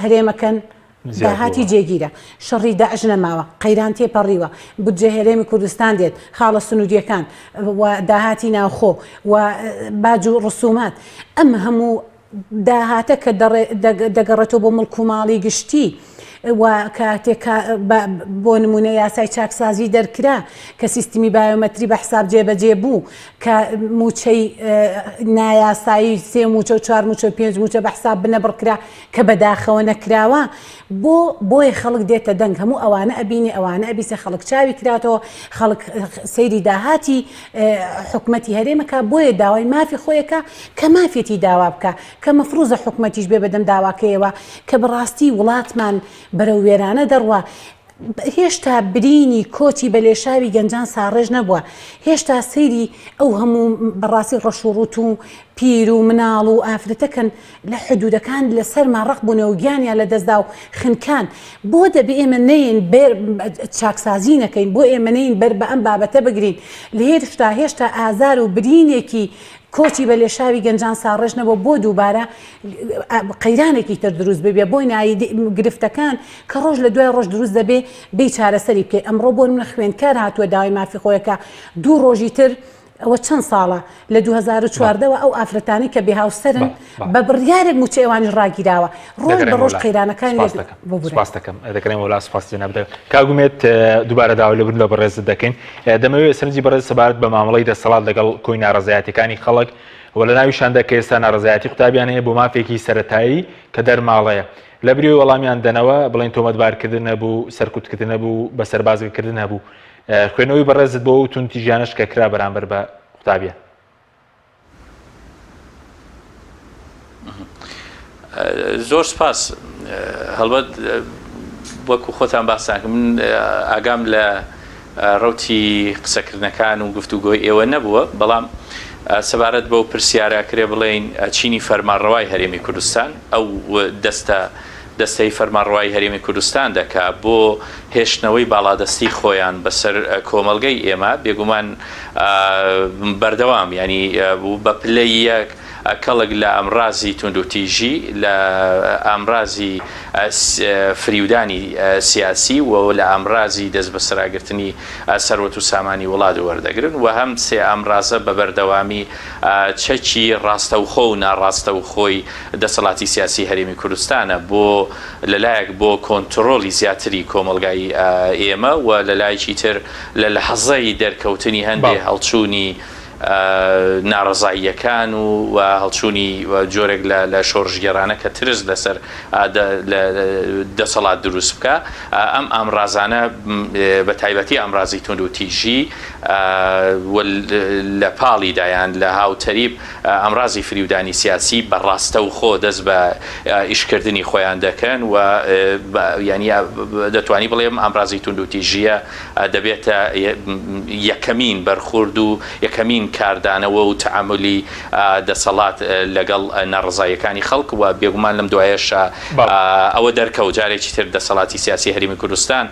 هەرێمەکەن داهاتی جێگیرە شەڕی داعش نەماوە قەیران تێپەڕیوە بودجێ هەرێمی کوردستان دێت خاڵە سنوودیەکان و داهاتی ناوخۆ و باج و ڕسومات ئەم هەموو داهاتە کە دەگەڕێتەوە بۆ مڵک و ماڵی گشتی و کاتێک بۆ نمونە یاسای چاکسازی دەرکرا کە سیستمی بایۆمەتری بە حساب جێبەجێ بوو کە موچەی نایاسایی 3 موچە و 4 موچە و 5 موچە بە حساب بنەبڕکرا کە بەداخەوە نەکراوە بۆی خەڵک دێتە دەنگ هەموو ئەوانە ئەبینی ئەوانە ئەبیسە خەڵک چاوی کراتەوە خەڵک سەیری داهاتی حکومەتی هەرێمەکە بۆیە داوای مافی خۆیەکە کە مافێتی داوا بکە کە مەفروزە حکومەتیش بێ بەدەم داواکەیەوە کە بەڕاستی وڵاتمان بەرەو وێرانە دەڕوە هێشتا برینی کۆچی بەلێشاوی گەنجان ساڕێژ نەبووە هێشتا سەیری ئەو هەموو بەڕاستی ڕەشوڕوت و پیر و مناڵ و ئافرەتەکەن لە حدودەکان لەسەرمان ڕق بوونەوە گیانیان لە دەستدا و خنکان بۆ دەبێ ئێمە نەین چاکسازی نەکەین بۆ ئێمە نەین بەر بە ئەم بابەتە بگرین لە هێشتا ئازار و برینێکی کۆچی بە لێشاوی گەنجان ساڕێژ نەبوو بۆ دووبارە قەیرانێکی تر دروست ببێ بۆی نایی گرفتەکان کە ڕۆژ لە دوای ڕۆژ دروست دەبێ بێ چارەسەری بکەی ئەمڕۆ بۆ منە خوێندکار هاتووە داوای مافی خۆیەکە 2 ڕۆژی تر ئەوە چەند ساڵە لە 2014ەوە ئەو ئافرەتانی کە بێهاوسەرن بە بڕیارێک موچە ئێوانیش ڕاگیراوە ڕۆژ بە ڕۆژ قەیرانەکانی سپاس دەکەم دەکرێن وڵات سپاس جەناب کاگومێت دووبارە داوا لێبوردن لە بەڕێزت دەکەین دەمەوێت سەرنجی بەڕێز سەبارەت بە مامەڵەی دەسەڵات لەگەڵ کۆی ناڕەزایەتیەکانی خەڵک و لە ناویشاندا کە ئێستا ناڕەزایەتی قوتابیان هەیە بۆ مافێکی سەرەتایی کە دەرماڵەیە لە بری وەڵامیان دەنەوە بڵێن تۆمەتبارکردن نەبوو سەرکوتکردن نەبوو بە سەربازگەکردن هەبوو خوێنەوەی بەڕێزت بۆ و تونتیژیانش کە کرا بەرامبەر بە قوتابیە. زۆر سپاس. هەڵبەت وەکو خۆتان باسان من ئاگام لە ڕوتی قسەکردنەکان و گفتوگۆی ئێوە نەبووە، بەڵام سەبارەت بەو پرسیارە کرێ بڵێین چینی فەرمانڕەوای هەرێمی کوردستان ئەو دەستەی فەرمانڕەوای هەرێمی کوردستان دەکا بۆ هێشتنەوەی باڵادەستی خۆیان بەسەر کۆمەڵگەی ئێمە بێگومان بەردەوام، ینی بە پلەی یەک کەڵک لە ئەمڕازی توندوتیژی لە ئامڕازی فریودانی سیاسی و لە ئەمڕازی دەست بە سەراگرتنی سەروەت و سامانی وڵات وەردەگرن و هەم سێ ئەمڕازە بە بەردەوامی چەکی ڕاستەوخۆ و ناڕاستەوخۆی دەسەڵاتی سیاسی هەرێمی کوردستانە بۆ لەلایەک بۆ کۆنتڕۆلی زیاتری کۆمەلگای ئێمە و لەلایەکی تر لە لەحەزەی دەرکەوتنی هەندێک هەڵچوونی ناڕزاییەکان و هەڵچوونی جۆرێک لە شۆڕژگەرانە کە ترس لەسەر دەسەڵات دروست بکە. ئەم ئامڕازانە بە تایبەتی ئامڕازی توندوتیژی لە پاڵیدایان لە هاوتەریب ئەمڕازی فریودانی سیاسی بەڕاستە و خۆ دەست بە ئیشکردنی خۆیان دەکەن و ینی دەتوانی بڵێم ئامڕازی توندوتیژیە دەبێتە یەکەمین بەرخورد و یەکەمین کاردانەوە و تعاملی دەسەڵات لەگەڵ ناڕزاییەکانی خەڵک و بێگومان لەم دوایەشە ئەوە دەرکەوت جارێکی تر دەسەڵاتی سیاسی هەرێمی کوردستان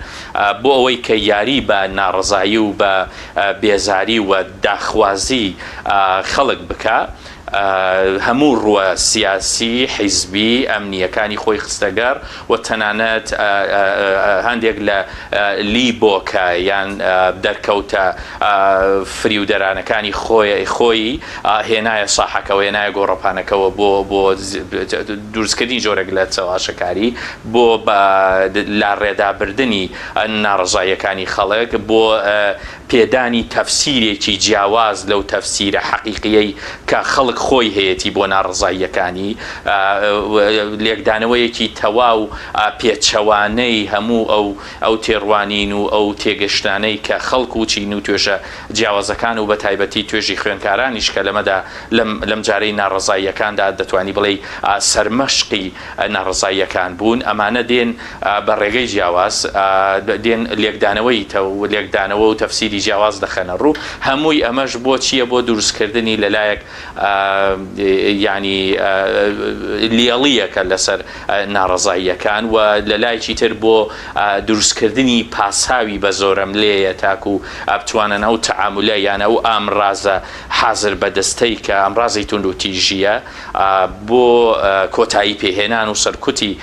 بۆ ئەوەی کە یاری بە ناڕزایی و بە بێزاری و داخوازی خەڵک بکە هەموو ڕوە سیاسی حیزبی ئەمنیەکانی خۆی خستەگەر و تەنانەت هەندێک لە لیبۆکە یان دەرکەوتە فریودەرانەکانی خۆی هێنایە ساحەکەەوە هێنایە گۆڕەپانەکەەوە بۆ دروستکردنی جۆرێک لە چاواشەکاری بۆ لا ڕێدابردننی ناڕزاییەکانی خەڵک بۆ پێدانی تەفسیرێکی جیاواز لەو تەفسیرە حەقیقیەی کە خەڵک خۆی هەیەی بۆ ناڕزاییەکانی لێکدانەوەیەکی تەواو پێچەوانەی هەموو ئەو تێڕوانین و ئەو تێگەشتانەی کە خەڵک و چین و توێژە جیاوازەکان و بە تایبەتی توێژی خوێنکارانیش کە لەمەدا لەم جارەی ناڕزاییەکاندا دەتوانی بڵێ سەرمەشقی ناڕزاییەکان بوون. ئەمانە دێن بە ڕێگەی جیاواز دێن لێکدانەوە و تەفسیری جیاواز دەخەنە ڕوو. هەمووی ئەمەش بۆ چییە؟ بۆ دروستکردنی لەلایەک ینی لیاڵیەکە لەسەر ناڕزاییەکان و لەلایەکی تر بۆ دروستکردنی پاساوی بە زۆرەم لێیە تاکو بتوانن ئەو تەعاملە یان ئەو ئامڕازە حازر بەدەستەی کە ئەمڕازی توندوتیژیە بۆ کۆتایی پێهێنان و سەرکوتی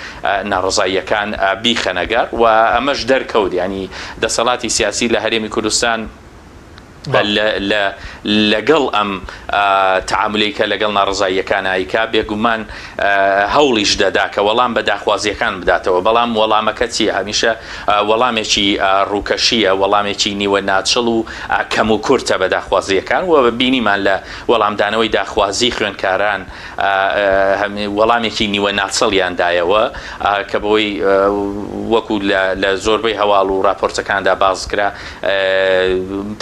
ناڕزاییەکان بیخەنەگەر و ئەمەش دەرکەوت. ینی دەسەڵاتی سیاسی لە هەرێمی کوردستان لەگەڵ ئەم تعاملێکە لەگەڵ ناڕزاییەکان ئایکا بێگومان هەوڵیش دەدا کە وەڵام بە داخوازیەکان بداتەوە، بەڵام وەڵامەکە چیە؟ هەمیشە وەڵامێکی ڕووکەشیە، وەڵامێکی نیوە ناچڵ و کەم و کورتە بە داخوازیەکان و بینیمان لە وەڵامدانەوەی داخوازی خوێنکاران وەڵامێکی نیوە ناچڵیاندایەوە کە بۆی وەکو لە زۆربەی هەواڵ و راپۆرتەکاندا بازکرا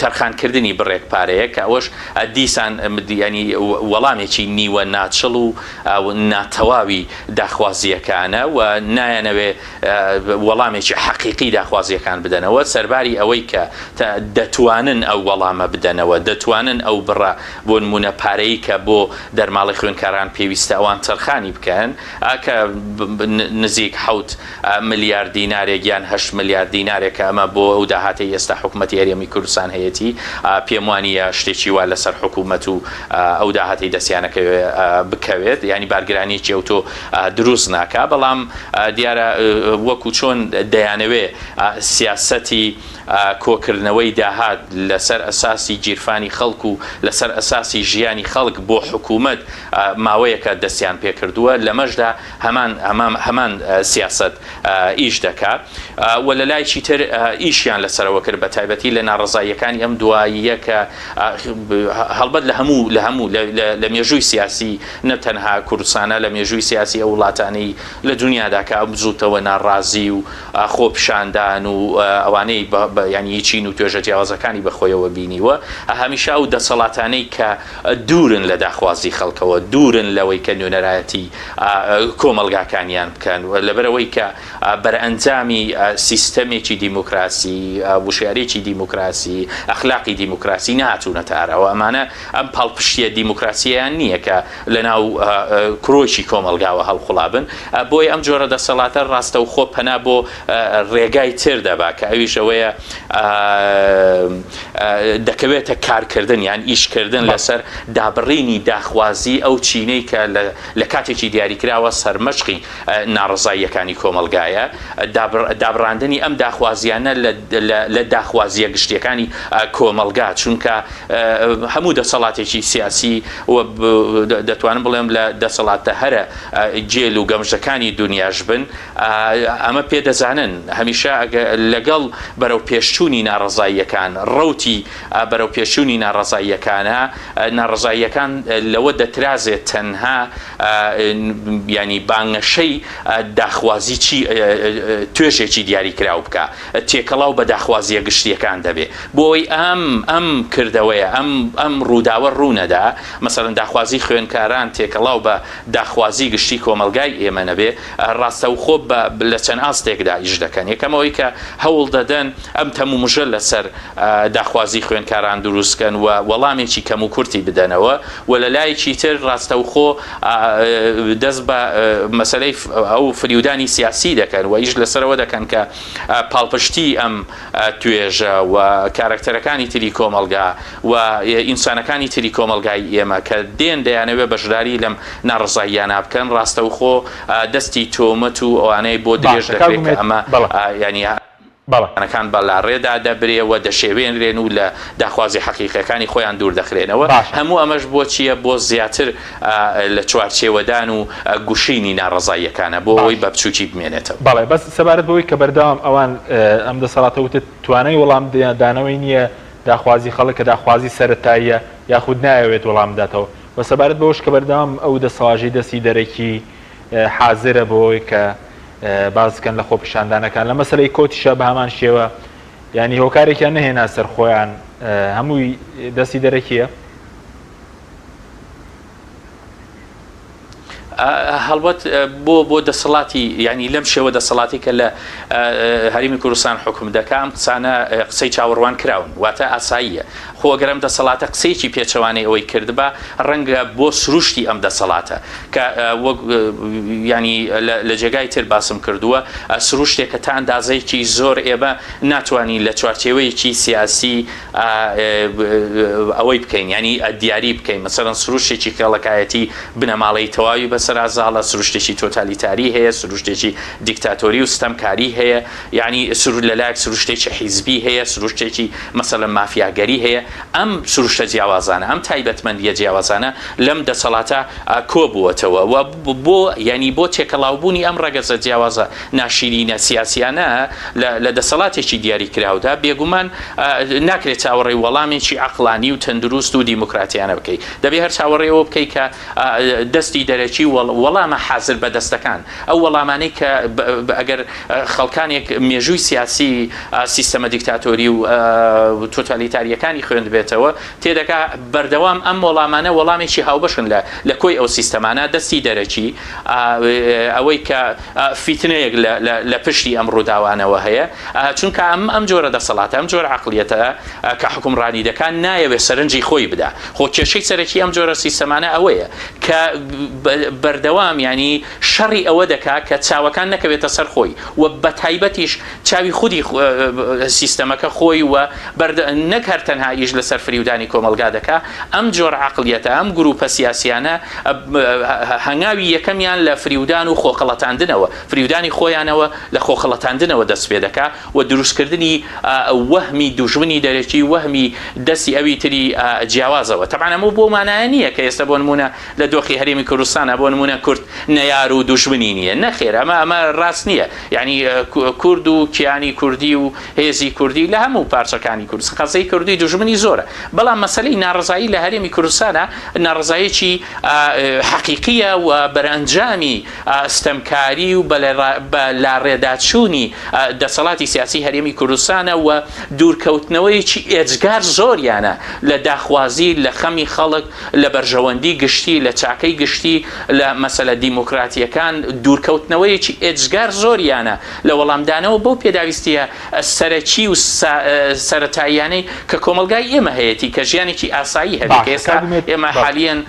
تەرخانکردنی بڕێک پارەیە کە ئەوەش دیسان ینی وەڵامێکی نیوە ناچڵ و ناتەواوی داخوازیەکانە و نایەنەوێ وەڵامێکی حەقیقی داخوازیەکان بدەنەوە سەرباری ئەوەی کە دەتوانن ئەو وەڵامە بدەنەوە، دەتوانن ئەو بڕە بۆ نمونە پارەی کە بۆ دەرماڵی خوێنکاران پێویستە ئەوان تەرخانی بکەن کە نزیک 7 ملیارد دینارێک یان 8 ملیارد دینارێک ئەمە بۆ ئەو داهاتی ئێستا حکوومەتی هەرێمی کوردستان هەیەی پێم وانە شتێکی وا لەسەر حکوومەت و ئەو داهاتی دەستیانەکە بکەوێت، ینی بارگرانیی ئەوتۆ دروست ناکا. بەڵام دیارە وەکو چۆن دەیانەوێ سیاسەتی کۆکردنەوەی داهات لەسەر ئەساسی گیرفانی خەڵک و لەسەر ئەساسی ژیانی خەڵک بۆ حکوومەت ماوەیەکە دەستیان پێکردووە، لەمەشدا هەمان سیاست ئیش دەکات و لە لایکی تر ئیشیان لەسەرەوە کرد بە تایبەتی لە ناڕزاییەکانی ئەم دوای ناڕزاییە کە هەڵبەت لە هەموو لە مێژووی سیاسی نەتەنها کوردستانە لە مێژووی سیاسی ئەو وڵاتانەی لە دنیادا کە بزوتەوە ناڕازی و خۆپیشاندان و ئەوانەی ینی چین و توێژە جیاوازەکانی بەخۆیەوە بینیوە هەمیشا و دەسەڵاتانەی کە دوورن لە داخوازی خەڵکەوە دوورن لەوەی کە نوێنەرایەتی کۆمەلگاکانیان بکەن لەبەرەوەی کە بەرئەنجامی سیستەمێکی دیموکراسی وشارێکی دیموکراسی ئەخلاقی دیموکراسی نهاتوونەتە ئارەوە ئەمانە ئەم پاڵپشتیە دیموکراسییان نییە کە لەناو کرۆکی کۆمەلگاوە هەڵخوڵابن بۆی ئەم جۆرە دەسەڵاتە ڕاستە و خۆ پەنا بۆ ڕێگای تر دەبا کە ئەویش ئەوەیە دەکەوێتە کارکردن یان ئیشکردن لەسەر دابڕینی داخوازی ئەو چینەی کە لە کاتێکی دیاریکراوە سەرمەشقی ناڕزاییەکانی کۆمەلگایە دابڕاندنی ئەم داخوازیانە لە داخوازیە گشتیەکانی کۆمەلگا چونکە هەموو دەسەڵاتێکی سیاسی دەتوانم بڵێم لە دەسەڵاتە هەرە جێل و گەمژەکانی دنیاش بن ئەمە پێدەزانن هەمیشە لەگەڵ بەرەو پێشچوونی ناڕزاییەکان ڕەوتی بەرەو پێشچوونی ناڕزاییەکان لەوە دەترازێت تەنها ینی بانگەشەی داخوازی توێژێکی دیاریکراو بکە تێکەڵاو بە داخوازیە گشتیەکان دەبێ بۆی ئەم کردەوەیە ئەم ڕووداوە ڕوونەدا مەسەڵەن داخوازی خوێنکاران تێکەڵاو بە داخوازی گشتی کۆمەلگای ئێمە نەبێ ڕاستەوخۆ لە چەند ئاستێکدا ئیش دەکەن یەکەمەوەی کە هەوڵ دەدەن ئەم تەمومژە لەسەر داخوازی خوێنکاران دروستکەن و وەڵامێکی کەم و کورتی بدەنەوە و لە لایەکی تر ڕاستەوخۆ دەست بە مەسەلەی ئەو فریودانی سیاسی دەکەن و ئیش لەسەرەوە دەکەن کە پاڵپشتی ئەم توێژە و کارکتەرەکانی تری کۆمەلگا و ئینسانەکانی تری کۆمەلگای ئێمە کە دێن دەیانەوێت بەشداری لەم ناڕزاییانە بکەن ڕاستەوخۆ دەستی تۆمەت و ئەوانەی بۆ درێژ دەکرێت کە ئەمە ینی ئەەکان بەڵاڕێدا دەبرێەوە دەشێوێنرێن و لە داخوازی حەقیقەکانی خۆیان دوور دەخرێنەوە هەموو ئەمەش بۆ چییە بۆ زیاتر لە چوارچێوەدان و گوشینی ناڕزاییەکانە بۆ ئەوی بە بچووکی بمێنێتەوە بەڵێ بەس سەبارەت بەوەی کە بەردەوام ئەوان ئەم دەسەڵاتەوتت توانای وەڵام دانەوەی نییە داخوازی خەڵک کە داخوازی سەرەتاییە یاخود نایەوێت وەڵام بداتەوە و سەبارەت بەوەش کە بەردەوام ئەو دەسەڵاژی دەستی دەرەکی حازرە بۆی کە بازکەن لە خۆپیشاندانەکان لە مەسەلەی کۆتیشە بە هەمان شێوە ینی هۆکارێکیان نەهێنا سەر خۆیان هەمووی دەستی دەرەکیە هەڵبەت بۆ دەسەڵاتی ینی لەم شێوە دەسەڵاتی کە لە هەریمی کوردستان حکم دەکەم قسانە قسەی چاوەڕوان کراون واتە ئاساییە خۆگەرم دەسەڵاتە قسەیەکی پێچەوانەی ئەوەی کردبە ڕەنگە بۆ سروشتی ئەم دەسەڵاتە کە ینی لە جێگای تر باسم کردووە سروشتێک کە تا ئەندازەیەکی زۆر ئێمە ناتوانین لە چوارچێوەیەکی سیاسی ئەوەی بکەین ینی دیاری بکەین مەسەڵەن سروشتێکی خێڵەکایەتی بنەماڵەی تەواوی بەسەرازاڵە سروشتێکی تۆتالیتاری هەیە سروشتێکی دیکتاتۆری و ستەمکاری هەیە یعنی لەلایەک سروشتێکی حیزبی هەیە سروشتێکی مەسەڵەن مافیاگەری هەیە ئەم سروشتە جیاوازانە ئەم تایبەتمەندیە جیاوازانە لەم دەسەڵاتە کۆبووەتەوە و بۆ ینی بۆ تێکەڵاوبوونی ئەم ڕەگەزە جیاوازە ناشرینە سیاسیانە لە دەسەڵاتێکی دیاریکراودا بێگومان ناکرێت چاوەڕێی وەڵامێکی عەقلانی و تەندروست و دیموکراتیانە بکەیت دەبێت هەر چاوەڕێەوە بکەیت کە دەستی دەرەکی وەڵامە حازر بەدەستەکان ئەو وەڵامانەی کە ئەگەر خەڵکانێک مێژووی سیاسی سیستەمە دیکتاتۆری و تۆتالیتاریەکانی خوێند بێتەوە تێدەکا بەردەوام ئەم وەڵامانە وەڵامێکی هاوبەشن لە کۆی ئەو سیستەمانە دەستی دەرەکی ئەوەی کە فیتنەیەک لە پشتی ئەم ڕووداوانەوە هەیە چونکە ئەم جۆرە دەسەڵاتە ئەم جۆرە عەقڵیەتە کە حکومڕانی دەکات نایەوێت سەرنجی خۆی بدا خۆ کێشەی سەرەکی ئەم جۆرە سیستەمانە ئەوەیە کە بەردەوام ینی شەڕی ئەوە دەکات کە چاوەکان نەکەوێتە سەر خۆی و بە تایبەتیش چاوی خودی سیستەمەکە خۆی و نەک هەر تەنها ئیش لەسەر فریودانی کۆمەلگا دەکات ئەم جۆر عەقڵیەتە ئەم گروپە سیاسیانە هەنگاوی یەکەمیان لە فریودان و خۆخەڵەتاندنەوە فریودانی خۆیانەوە لە خۆخەڵەتاندنەوە دەست پێ دەکات و دروستکردنی وەهمی دوژمنی دەرەکی وەهمی دەستی ئەوی تری جیاوازەوە تەبعاً ئەمە بۆ مانایە نییە کە ئێستا بۆ نمونە لە دۆخی هەرێمی کوردستانە بۆ نمونە کورد نەیار و دوژمنی نییە نەخێر ئەمە ڕاست نییە یعنی کورد و کیانی کوردی و هێزی کوردی لە هەموو پارچەکانی کوردستان قەزەی کوردی دوژمنی زۆرە بەڵام مەسەلەی ناڕزایی لە هەرێمی کوردستانە ناڕزایەکی حەقیقیە و بەرئەنجامی ستەمکاری و بە لاڕێداچوونی دەسەڵاتی سیاسی هەرێمی کوردستانە و دوورکەوتنەوەیکی ئێجگار زۆریانە لە داخوازی لە خەمی خەڵک لە بەرژەوەندی گشتی لە چاکەی گشتی لە مەسەلە دیموکراتیەکان دوورکەوتنەوەیکی ئێجگار زۆریانە لە وەڵامدانەوە بۆ پێداویستیە سەرەکی و سەرەتاییانەی کە کۆمەلگای ئێمە هەیەی کە ژیانێکی ئاسایی هەبێت ئێستا ئێمە حالیان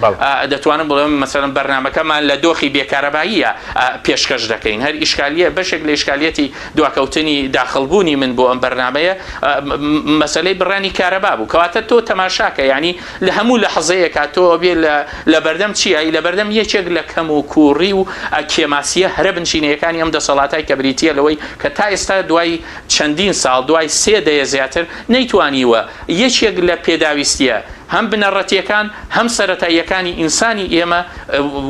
دەتوانم بڵێم مەسەڵەن بەرنامەکەمان لە دۆخی بێکارەباییە پێشکەش دەکەین هەر ئیشکالیە بەشێک لە ئیشکالیەتی دواکەوتنی داخڵبوونی من بۆ ئەم بەرنامەیە مەسەلەی بڕانی کارەبا بوو کەواتە تۆ تەماشاکە ینی لە هەموو لە حەزەیەکە تۆ بێ لە بەردەم چیە لە بەردەم یەکێک لە کەم و کوڕی و کێماسیە هەرە بنشینەکانی ئەم دەسەڵاتای کە بریتیە لەوەی کە تا ئێستا دوای چەندین ساڵ دوای 3 دەیە زیاتر نەیتوانیوە یەکێک لە پێداویستیە هەم بنەڕەتیەکان هەم سەرەتاییەکانی ئینسانی ئێمە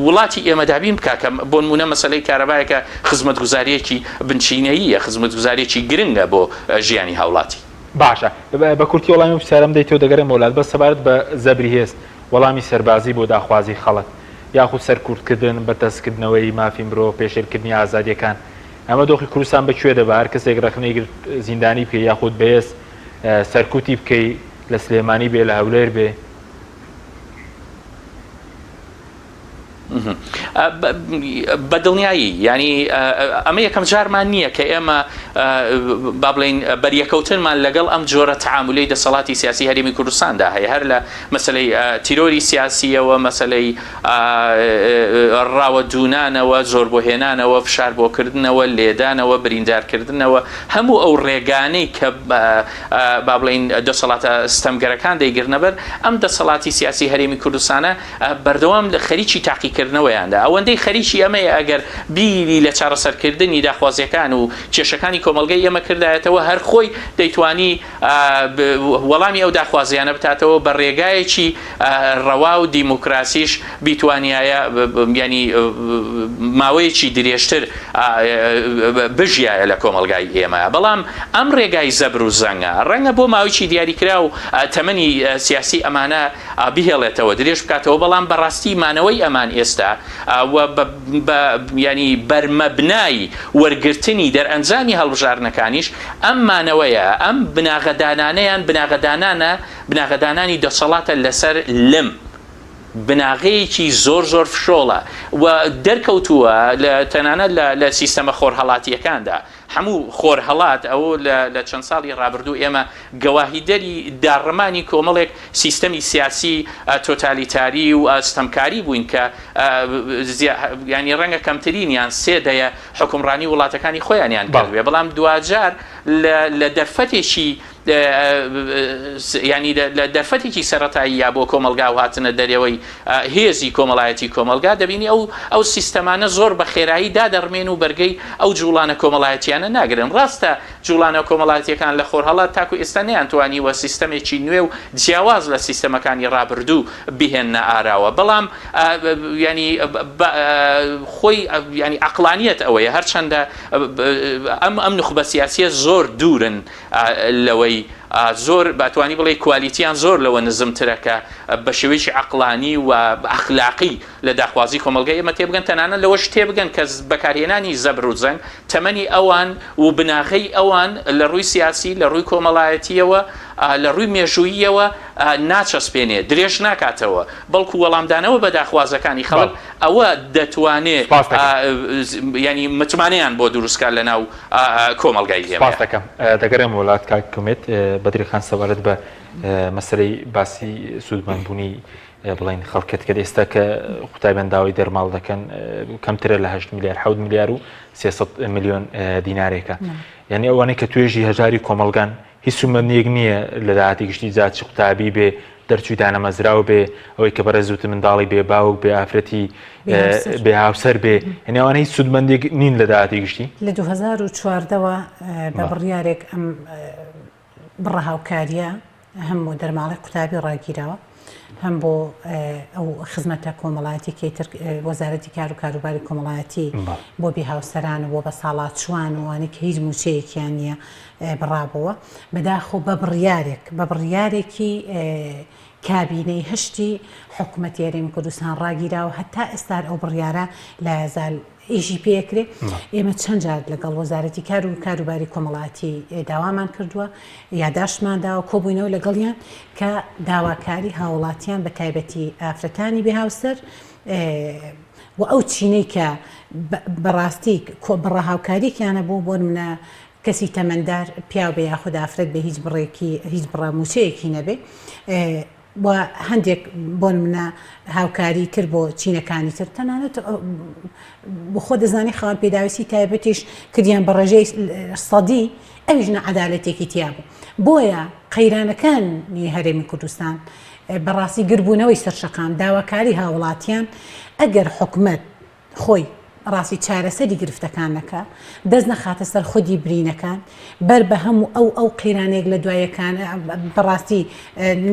وڵاتی ئێمە دابین بکە کە بۆ نمونە مەسەلەی کارەبایەکە خزمەتگوزاریەکی بنچینەییە خزمەتگوزاریەکی گرنگە بۆ ژیانی هاوڵاتی باشە بە کورتی وەڵامی پرسیارەم دەیتەوە دەگەرم وڵات بە سەبارەت بە زەبری هێست وەڵامی سەربازی بۆ داخوازی خەڵک یاخود سەرکوردکردن بەدەستکردنەوەی مافی مرۆ پێشێلکردنی ئازادیەکان ئەمە دۆخی کوردستان بەکوێ دەبا هەر کەسێک ڕەخنەی زیندانی بکەی یاخود بەهێز سەرکوتی بکەی لە سلێمانی بێ لە هەولێر بێ بەدڵنیایی ینی ئەمە یەکەم جارمان نییە کە ئێمە با بڵین بەریەکەوتنمان لەگەڵ ئەم جۆرە تعاملەی دەسەڵاتی سیاسی هەرێمی کوردستاندا هەیە هەر لە مەسەلەی تیرۆری سیاسیەوە مەسەلەی ڕاوە دوونانەوە زۆر بۆ هێنانەوە فشار بۆکردنەوە لێدانەوە بریندارکردنەوە هەموو ئەو ڕێگانەی کە با بڵین دەسەڵاتە ستەمگەرەکان دەیگرنەبەر ئەم دەسەڵاتی سیاسی هەرێمی کوردستانە بەردەوام لە خەریکی تاقیکردنەوەیاندا ئەوەندەی خەریکی ئەمەیە ئەگەر بیری لە چارەسەرکردنی داخوازیەکان و کێشەکانی کۆمەلگەی ئێمە کردایەتەوە هەر خۆی دەیتوانی وەڵامی ئەو داخوازیانە بتاتەوە بە ڕێگایەکی ڕەوا و دیموکراسیش بیتوانایە ینی ماوەیەکی درێژتر بژیایە لە کۆمەلگای ئێمە بەڵام ئەم ڕێگای زەبر و زەنگە ڕەنگە بۆ ماوەیەکی دیاریکرا و تەمەنی سیاسی ئەمانە بهێڵێتەوە درێژ بکاتەوە بەڵام بەڕاستی مانەوەی ئەمان ئێستا ینی بەرمەبنای وەرگرتنی دەرئەنجامی هەڵبژارنەکانیش ئەم مانەوەیە ئەم بناغەدانانی دەسەڵاتە لەسەر لم بناغەیەکی زۆر فشۆڵە و دەرکەوتووە تەنانەت لە سیستەمە خۆرهەڵاتیەکاندا هەموو خۆرهەڵات ئەو لە چەند ساڵی ڕابردوو ئێمە گەواهیدەری داڕمانی کۆمەڵێک سیستەمی سیاسی تۆتالیتاری و ئەستەمکاری بووین کە ینی ڕەنگە کەمترینیان 3 دەیە حکومڕانی وڵاتەکانی خۆیانیان کردوێ بەڵام دوجار لە دەرفەتێکی ینی لە دەرفەتێکی سەرەتایی یا بۆ کۆمەلگا و هاتنە دەرەوەی هێزی کۆمەڵایەتی کۆمەلگا دەبینی ئەو سیستەمانە زۆر بە خێرایی دادەڕمێن و بەرگەی ئەو جوڵانە کۆمەڵایەتیانە ناگرن ڕاستە جوڵانە کۆمەڵایەتیەکان لە خۆرهەڵات تاکو ئێستا نەیانتوانیوە سیستەمێکی نوێ و جیاواز لە سیستەمەکانی ڕابردوو بهێنە ئاراوە بەڵام ینی خۆی ینی عەقلانیەت ئەوەیە هەرچەندە ئەم نخبە سیاسیە زۆر دوورن لەوەی زۆر باتوانانی بڵێ کوالیتیان زۆر لەوە نزمترەکە بە شێوەیەکی عەقلانی و ئەخلاقی لە داخوازی کۆمەلگای ئێمە تێبگەن تەنانەت لەوەش تێبگەن کە بەکارهێنانی زەبر و زەنگ تەمەنی ئەوان و بناغەی ئەوان لە ڕووی سیاسی لە ڕووی کۆمەڵایەتیەوە لە ڕووی مێژووییەوە ناچەسپێنێ درێژ ناکاتەوە بەڵکو وەڵامدانەوە بە داخوازەکانی خەڵک ئەوە دەتوانێت ینی متمانەیان بۆ دروستکار لە ناو کۆمەلگای ئێمە سپاس دەکەم دەگەڕێم وڵات کاکومێت بەدرخان سەبارەت بە مەسەلەی باسی سوودمەندبوونی بڵین خەڵکت کرد ئێستا کە قوتابیانداوای دەرماڵ دەکەن کەمترە لە 8 میلیار 7 میلیار و 300 میلیۆن دینارێکە یعنی ئەوانەی کە توێژی هەژاری کۆمەلگان هیچ سومەندێک نییە لە داهاتی گشتی جاچی قوتابی بێ دەرچوی دانەمەزراو بێ ئەوەی کە بەڕێزوتە منداڵی بێ باوک بێ ئافرەتی بێ هاوسەر بێ یعنی ئەوانە هیچ سوودمەندێک نین لە داهاتی گشتی لە 2014ەوە بە بڕیارێک ئەم بڕە هاوکاریە هەموو دەرماڵی قوتابی ڕاگیرەوە هەم بۆ ئەو خزمەتە کۆمەڵایەتی کەیتر وەزارەتی کار و کاروباری کۆمەڵایەتی بۆ بیهاوسەران و بۆ بە ساڵات چوان وانی کە هیچ موچەیەکیان نییە بڕابەوە بەداخۆ بە بڕیارێکی کابینەی هەشتی حکوومەت یاریمی کوردستان ڕاگیرا و هەتا ئێستا ئەو بڕیارە لە زال ئیژی پێکرێ ئێمە چەند جار لەگەڵ وەزارەتی کار و کاروباری کۆمەڵایەتی داوامان کردووە یاداشتمانداوە کۆبووینەوە لەگەڵیان کە داواکاری هاوڵاتیان بە تایبەتی ئافرەتانی بێهاوسەر و ئەو چینەی کە بەڕاستی بڕەهاوکاریکیانە بۆ منە کەسی تەمەندار پیاو بە یاخود ئافرەت بە هیچ بڕێکی هیچ بڕاموچەیەکی نەبێ و هەندێک بۆ منە هاوکاری تر بۆ چینەکانی تر تەنانەت بۆ خۆ دەزانی خاوەن پێداویستی تایبەتیش کردیان بە ڕێژەی سەدی ئەویش نەعەدالەتێکی تیا بوو بۆیە قەیرانەکانی هەرێمی کوردستان بەڕاستی گربوونەوەی سەرشەقام داواکاری هاوڵاتیان ئەگەر حکومەت خۆی ڕاستی چارەسەری گرفتەکانەکە دەست نەخاتە سەر خودی برینەکان بەر بە هەموو ئەو قەیرانێک لە دوایەکان بەڕاستی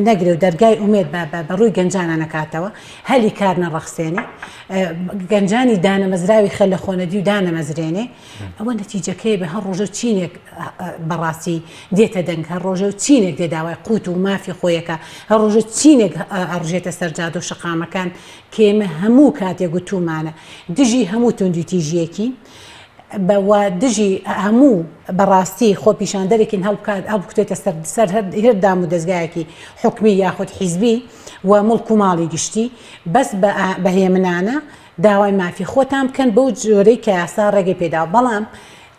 نەگرێ و دەرگای ئومێد بە ڕووی گەنجانە نەکاتەوە هەلی کار نەڕەخسێنێ گەنجانی دانەمەزراوی خەل لە خۆنەدی و دانەمەزرێنێ ئەوە نەتیجەکەی بە هەر ڕۆژە چینێک بەڕاستی دێتە دەنگ هەر ڕۆژە چینێک دێداوای قوت و مافی خۆیەکە هەر ڕۆژە چینێک ئەڕژێتە سەرجاد و شقامەکان کێمە هەموو کاتێک و تومانە دژی هەموو توندی تیژیەکی بەوە دژی هەموو بەڕاستی خۆپیشاندەرێکین هەڵبکوتێتە سەر هەردام و دەستگایەکی حکمی یاخود حیزبی و مڵک و ماڵی گشتی بەس بەهێمنانە داوای مافی خۆتان بکەن بەو جۆرەی کە یاسا ڕێگەی پێدا بەڵام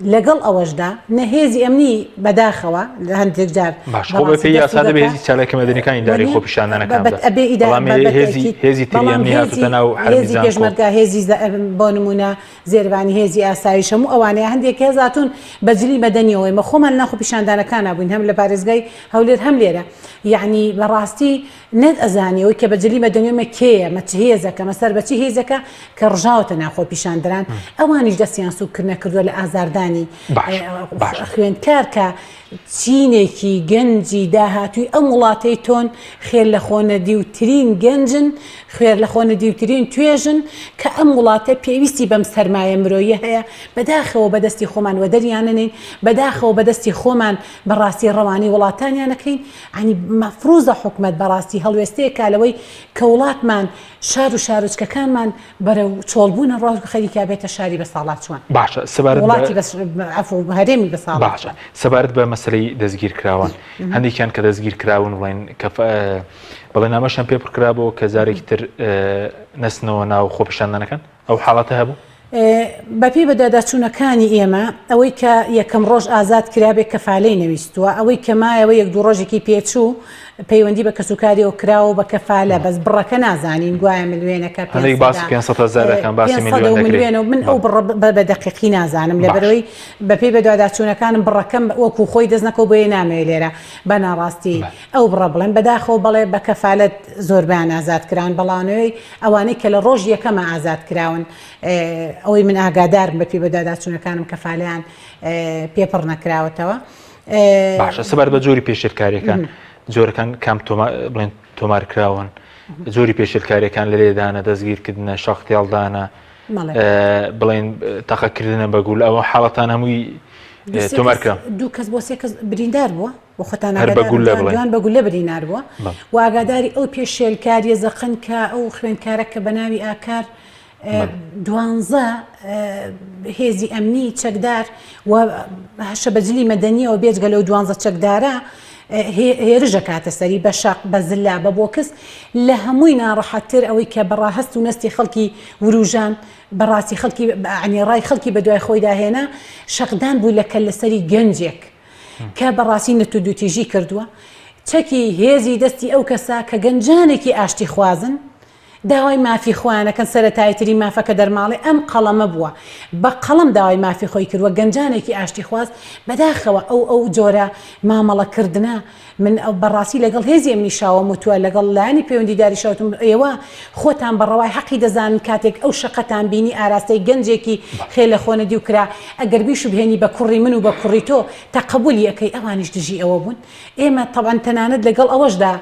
لەگەڵ ئەوەشدا نەهێزی ئەمنی بەداخەوە لە هەندێک جار باشخۆ بە پێی یاسا دەبێت هێزی چالاکی مەدەنیەکانی داری خۆپیشاندانەکان هێزی تری ئەمنی هاتوتە ناو هێزی پێشمەرگا هێزی بۆ نمونە زێربانی هێزی ئاسایش هەموو ئەوانەیە هەندێک هێزاتون بەجلی بەدەنیەوەی مە خۆمان ناو خۆپیشاندانەکان بووین هەم لە پارێزگای هەولێر هەم لێرە یعنی بەڕاستی نەت ئەزانیەوەی کە بەجلی بەدەنیۆمە کێیە مەچ هێزەکە مەسەر بەچی هێزەکە کە ڕژاوتە ناو خۆپیشاندران ئەوانیش دەستیان سوکردنە کردووە لە ئازاردانی خوێندکار کە چینێکی گەنجی داهاتووی ئەم وڵاتەی تۆن خێر لە خۆنەدی و ترین گەنجن خوێر لە خۆنەدی و ترین توێژن کە ئەم وڵاتە پێویستی بەم سەرمایە مرۆیە هەیە بەداخەوە بەدەستی خۆمان وەدەریانەنین بەداخەوە بەدەستی خۆمان بەڕاستی ڕەوانی وڵاتانیانەکەین عنی مەفروزە حکومەت بەڕاستی هەڵوێستەیە کالەوەی کە وڵاتمان شار و شارۆچکەکانمان بەرەو چۆڵبوونە ڕۆژ خەریکا بێتە شاری بە ساڵات چوان باشە وڵاتی هەرێمی بە ساڵات باشە سەبارەت بە مەسەلەی دەستگیر کراوان هەندێکیان کە دەستگیر کراون بڵێن بەڵێ نامەشان پێ پڕکرابەوە کە جارێکی تر نەستنەوە ناو خۆپیشاندانەکان ئەو حاڵەتە هەبوو بەپی بەداداچوونەکانی ئێمە ئەوەی کە یەکەم ڕۆژ ئازاد کرابێت کەفالەی نەویستووە ئەوەی کەمایەوە یەک دوو ڕۆژێکی پێچوو پەیوەندی بە کەسوکاریەوە کراوە بە کەفالە بەس بڕەکە نازانین گوایە ملیێنەکە باسی 500,000 باسی میلیۆن و من ئەو بە دەقیقی نازانم لەبەرەوەی بەپی بەداداچوونەکانم بڕەکەم وەکو خۆی دەستنەکەەوە بۆیە نامێ لێرە بە ناڕاستی ئەو بڕە بڵێن بەداخەوە بەڵێ بە کەفالەت زۆربیان ئازاد کران بەڵانەوەی ئەوانەی کە لە ڕۆژ یەکەمە ئازاد کراون ئەوەی من ئاگادارم بەپی بەداداچوونەکانم کەفالیان پێپڕ نەکراوەتەوە باشە سەبارەت بە جۆری پێشێرکاریەکان جۆرەکان کام بڵێن تۆمارکراون جۆری پێشێرکاریەکان لە لێدانە دەستگیرکردنە شەختیاڵدانە بڵێن تەقەکردنە بەگوول ئەوە حاڵەتان هەمووی تۆمارکرا دوو کەس بۆ سێ کەس بریندار بووە بۆ خۆتان بەگوول لە برینار بووە و ئاگاداری ئەو پێشێلکاریە زەقن کە ئەو خوێندکارە کە بە ناوی ئاکار 12 هێزی ئەمنی چەکدار و شەبەجلی مەدەنیەوە بێجگە لەو 12 چەکدارە هێرژە کاتە سەری بە شەق بە زلا بە بۆکس لە هەمووی ناڕەحەتتر ئەوەی کە بەڕاهەست و نستی خەڵکی وروژان بەڕاستی خەڵکی عنی ڕای خەڵکی بە دوای خۆی داهێنا شەقدان بوو لە کەل لەسەری گەنجێک کە بەڕاستی نەتودوتیژی کردووە چەکی هێزی دەستی ئەو کەسا کە گەنجانێکی ئاشتی خوازن داوای مافی خۆیانەکەن سەرەتاییتری مافەکە دەرماڵی ئەم قەڵەمە بووە بە قەڵم داوای مافی خۆی کردووە گەنجانێکی ئاشتی خواست بەداخەوە ئەو جۆرە مامەڵەکردە من بەڕاستی لەگەڵ هێزی ئەمنیشاوە وتووە لەگەڵ لایانی پەیوەندیداری شاوتم ئێوە خۆتان بەڕەوای حەقی دەزانن کاتێک ئەو شەقەتان بینی ئاراستەی گەنجێکی خێ لە خۆنەدی و کرا ئەگەر بیش و بهێنی بە کوڕی من و بە کوڕی تۆ تا قبولی ئەەکەی ئەوانیش دژی ئەوە بوون ئێمە طبعاً تەنانەت لەگەڵ ئەوەشدا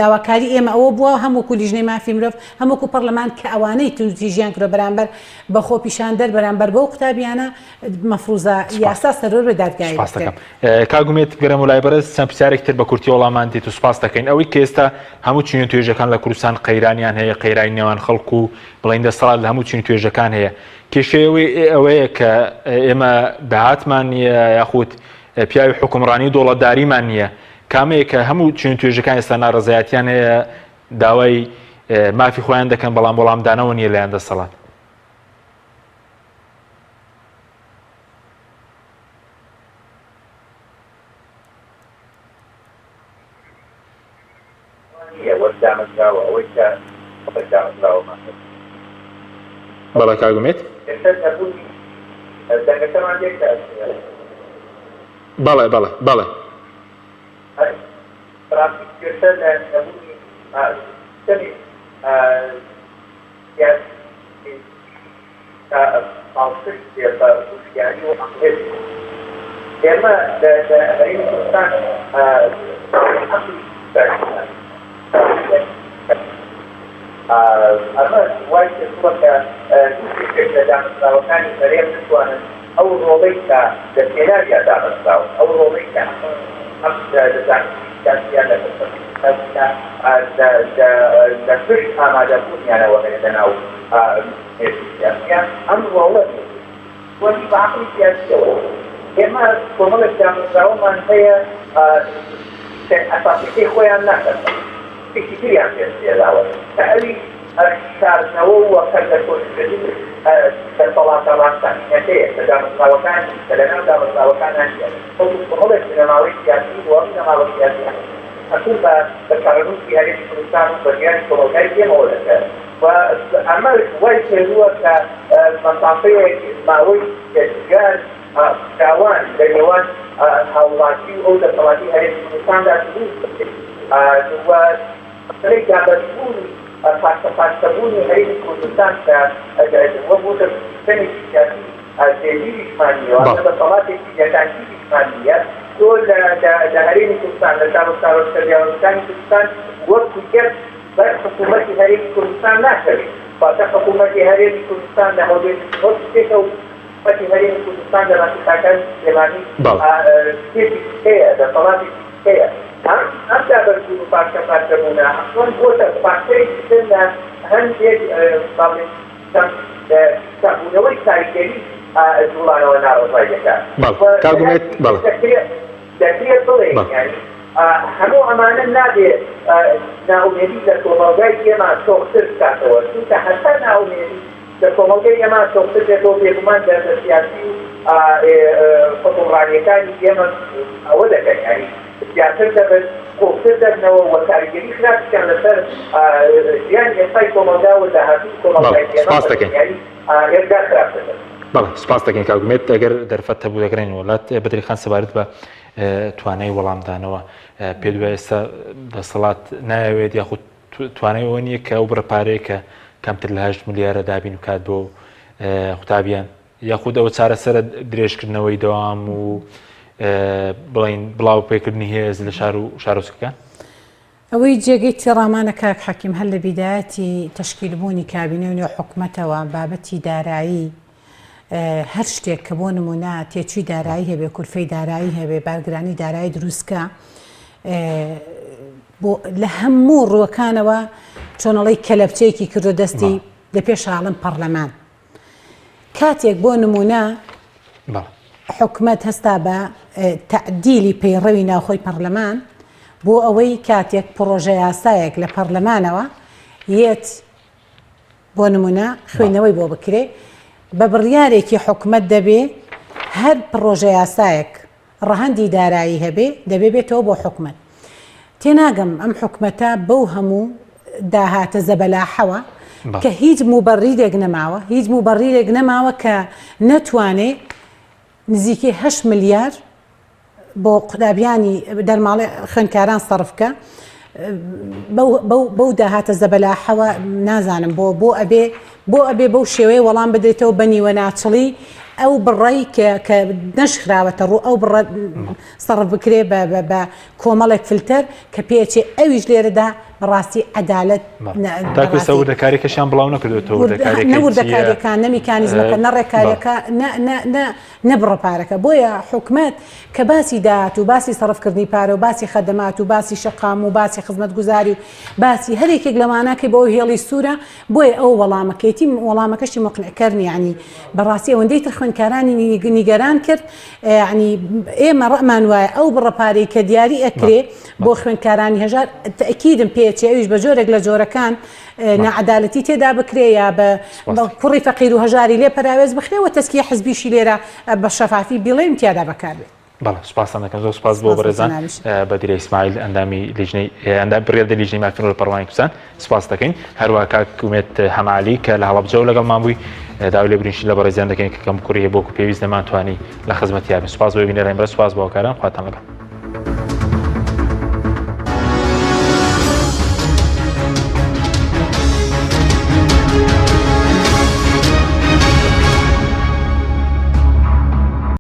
داواکاری ئێمە ئەوە بووە هەمووکو لیژنەی مافی مرۆڤ هەمووکو پەرلەمان کە ئەوانەی توندوتی ژیان کرۆ بەرامبەر بە خۆ پیشاندەر بەرامبەر بەو قوتابیانە مەفروزە یاسا سەرۆر بە دادگای کاگومێت گەرم و لای بەرز چەند پرسیارێکتر بە کورتی وەڵامان دێت و سوپاس دەکەین ئەوەی کە ئێستا هەموو چین توێژەکان لە کوردستان قەیرانیان هەیە قەیرانی نێوان خەڵکو و بڵین دەسەڵات لە هەموو چین توێژەکان هەیە کێشەیەوەی ئەوەیە کە ئێمە داهاتمان نییە یاخود پیاوی حکومڕانی دۆڵەتداریمان نییە کامەیە کە هەموو چین توێژەکان ئێستا ناڕزایەتیان هەیە داوای مافی خۆیان دەکەن بەڵام وەڵامدانەوە نییە لەیان دەسەڵات بەڵێ کاگومێت بەڵێ بەڵێ بەڵێ ئێمە هەرێمی کوردستان ئەمە وای کە لە دامەزراوەکانی بەرێم بتوانن ئەو ڕۆڵەی کە لە پێناویا دامەزراوە ئەو ڕۆڵەی کە دەزانیان لە پشت ئامادەبوونیانەوە لەناو سیاسیان ئەم ڕۆڵە وەنی بە عەقڵی سیاسیەوە ئێمە کۆمەڵێک دامەزراوەمان هەیە ئەساسیەکەی خۆیان ناکەن شتێکی تریان پێداوە کە ئەوی شاردنەوە و کەردەکۆشکردن دەسەڵاتە ڕاستانیەتەیە کە دامەزراوەکان کە لەناو دامەزراوەکانیان کۆمەڵێک بنەماڵەی سیاسی وە بنەماڵە سیاسیان هەسوو بە کارنووسی هەرێمی کوردستان و بە ژیانی کۆمەلگای پێمەوە دەکات و ئەمە وای پێدووە کە مەسافەیەک ماوەی گەشتیار داوان لە نێوان هاوڵاتی و ئەو دەسەڵاتی هەرێمی کوردستاندا و مەسەلەی دابەشبوونی پاشەبوونی هەرێمی کوردستان کە وە بۆ سیستەمێکی سیاسی دێگیریشمانیەوە لە دەسەڵاتێکی یەکانگیریشمانیە تۆ لە هەرێمی کوردستان لە سەرجاوەزەکانی کوردستان وەکو یەک بەر حکوومەتی هەرێمی کوردستان ناکەوێت واتە حکوومەتی هەرێمی کوردستان لە هەولێری شتێکە و حکوومەتی هەرێمی کوردستان لە ڕاستیقاکان سلێمانی شتێکی هەیە دەسەڵاتێکی هەیە ئەم دابەشبوون و پاشەبوونە ئەمەن بۆتە پاشەیەکی تر لە هەندێک سەبوونەوەی کاریگەری جوڵانەوە ناڕزای دەکات دەکرێت بڵێ هەموو ئەمانە نابێت ناومێدی لە کۆمەڵگای ئێمە چۆختر بکاتەوە چونکە هەتا ناومێدی لە کۆمەڵگای ئێمە چۆختر دێتەوە بێگومان دەرزە سیاسی و حکومڕانیەکانی ئێمە ئەوە دەکەن یانی زیاتر دەبێت قوڵتر دەبنەوە و کاریگەری خراپیان لەسەر ژیان ئێستای کۆمەڵگا و داهاتووی کۆمەڵگای ئێمە یانی هێرگا خراپ دەبێت بەڵێ سوپاس دەکەین کاگومێت ئەگەر دەرفەت هەبوو دەگرێن وڵات بەدرخان سەبارەت بە توانای وەڵامدانەوە پێ دوای ئێستا دەسەڵات نایەوێت یاخود توانای ئەوە نییە کە ئەو بڕپارەیە کە کەمتر لە 8 ملیارە دابین و کات بۆ قوتابیان یاخود ئەوە چارەسەرە درێژکردنەوەی دەوام و بڵین بڵاو پێکردنی هێز لە شار و شارۆچکەکان ئەوەی جێگەی تێڕامانە کاک حەکیم هەر لە بیدایەتی تەشکیلبوونی کابینە و نێو حکوومەتەوە بابەتی دارایی هەر شتێک کە بۆ نمونە تێچووی دارایی هەبێ کورفەی دارایی هەبێ بارگرانی دارایی دروستکە لە هەموو ڕووەکانەوە چۆنەڵی کەلەپچەیەکی کردو دەستی لە پێش هاڵم پەرلەمان کاتێک بۆ نمونە حکوومەت هەستا بە تەعدیلی پەیڕەوی ناوخۆی پەرلەمان بۆ ئەوەی کاتێک پرۆژە یاسایەک لە پەرلەمانەوە یەت بۆ نمونە خوێندنەوەی بۆ بکرێ بە بڕیارێکی حکوومەت دەبێ هەر پرۆژە یاسایەک ڕەهەندی دارایی هەبێ دەبێ بێتەوە بۆ حکوومەت تێناگەم ئەم حکوومەتە بەو هەموو داهاتە زەبەلاحەوە کە هیچ موبەڕیرێک نەماوە هیچ موبەڕیرێک نەماوە کە نەتوانێ نزیکەی 8 ملیار بۆ قوتابیانی دەرماڵی خوێندکاران سەرفکە بەو داهاتە زەبەلاحەوە نازانم بۆ ئەبێ بەو شێوەیە وەڵام بدرێتەوە بە نیوە ناچڵی ئەو بڕی کە نەشخراوەتە ڕوو ئەو بڕ سەرف بکرێ بە کۆمەڵێک فلتەر کە پێچێ ئەویش لێرەدا بەڕاستی عەدالەت وردەکاریەکەشیان بڵاو نەکردوێتەوە وردەکاریەکان نە میکانیزمەکە نە ڕێکاریەکە نە بڕەپارەکە بۆیە حکومەت کە باسی داهات و باسی سەرفکردنی پارە و باسی خەدەمات و باسی شەقام و باسی خزمەتگوزاری و باسی هەرێکێک لەمانەکەی بۆ هێڵی سوورە بۆیە ئەو وەڵامەکەیتی وەڵامەکەشی مقنعکردنی ینی بەڕاستی ئەوەندەی تر خوێندکارانی نیگەران کرد ینی ئێمە ڕەمان وایە ئەو بڕەپارەی کە دیاری ئەکرێ بۆ خوێندکارانی هەژار تەکیدم پێچێ ئەویش بە جۆرێک لە جۆرەکان نەعەدالەتی تێدا بکرێ یا بە کوڕی فەقیر و هەژاری لێ پەراوێز بخرێەوە تەسکیە حزبیشی لێرە بە شەفافی بڵێم تیادا بەکاربێت. بەڵێ سوپاسان دەکەم زۆر سوپاس بۆ بەڕێزان بەدیرە ئیسماعیل ئەندامی لیژنەی بڕیاردە لیژنەی مافینۆ لە پەرلەمانی کوردستان سوپاس دەکەین هەروەها کاک کومێت هەمالی کە لە هەڵەبجەوە لەگەڵمان بووی داوای لێ برینشی لە بەڕێزیان دەکەین کە کەم کوڕیە بۆکو پێویست نەمانتوانی لە خزمەتیابین سوپاس بۆ بینەرانی بەرە سوپاس بۆ هاوکاران خواتان لەگەڵ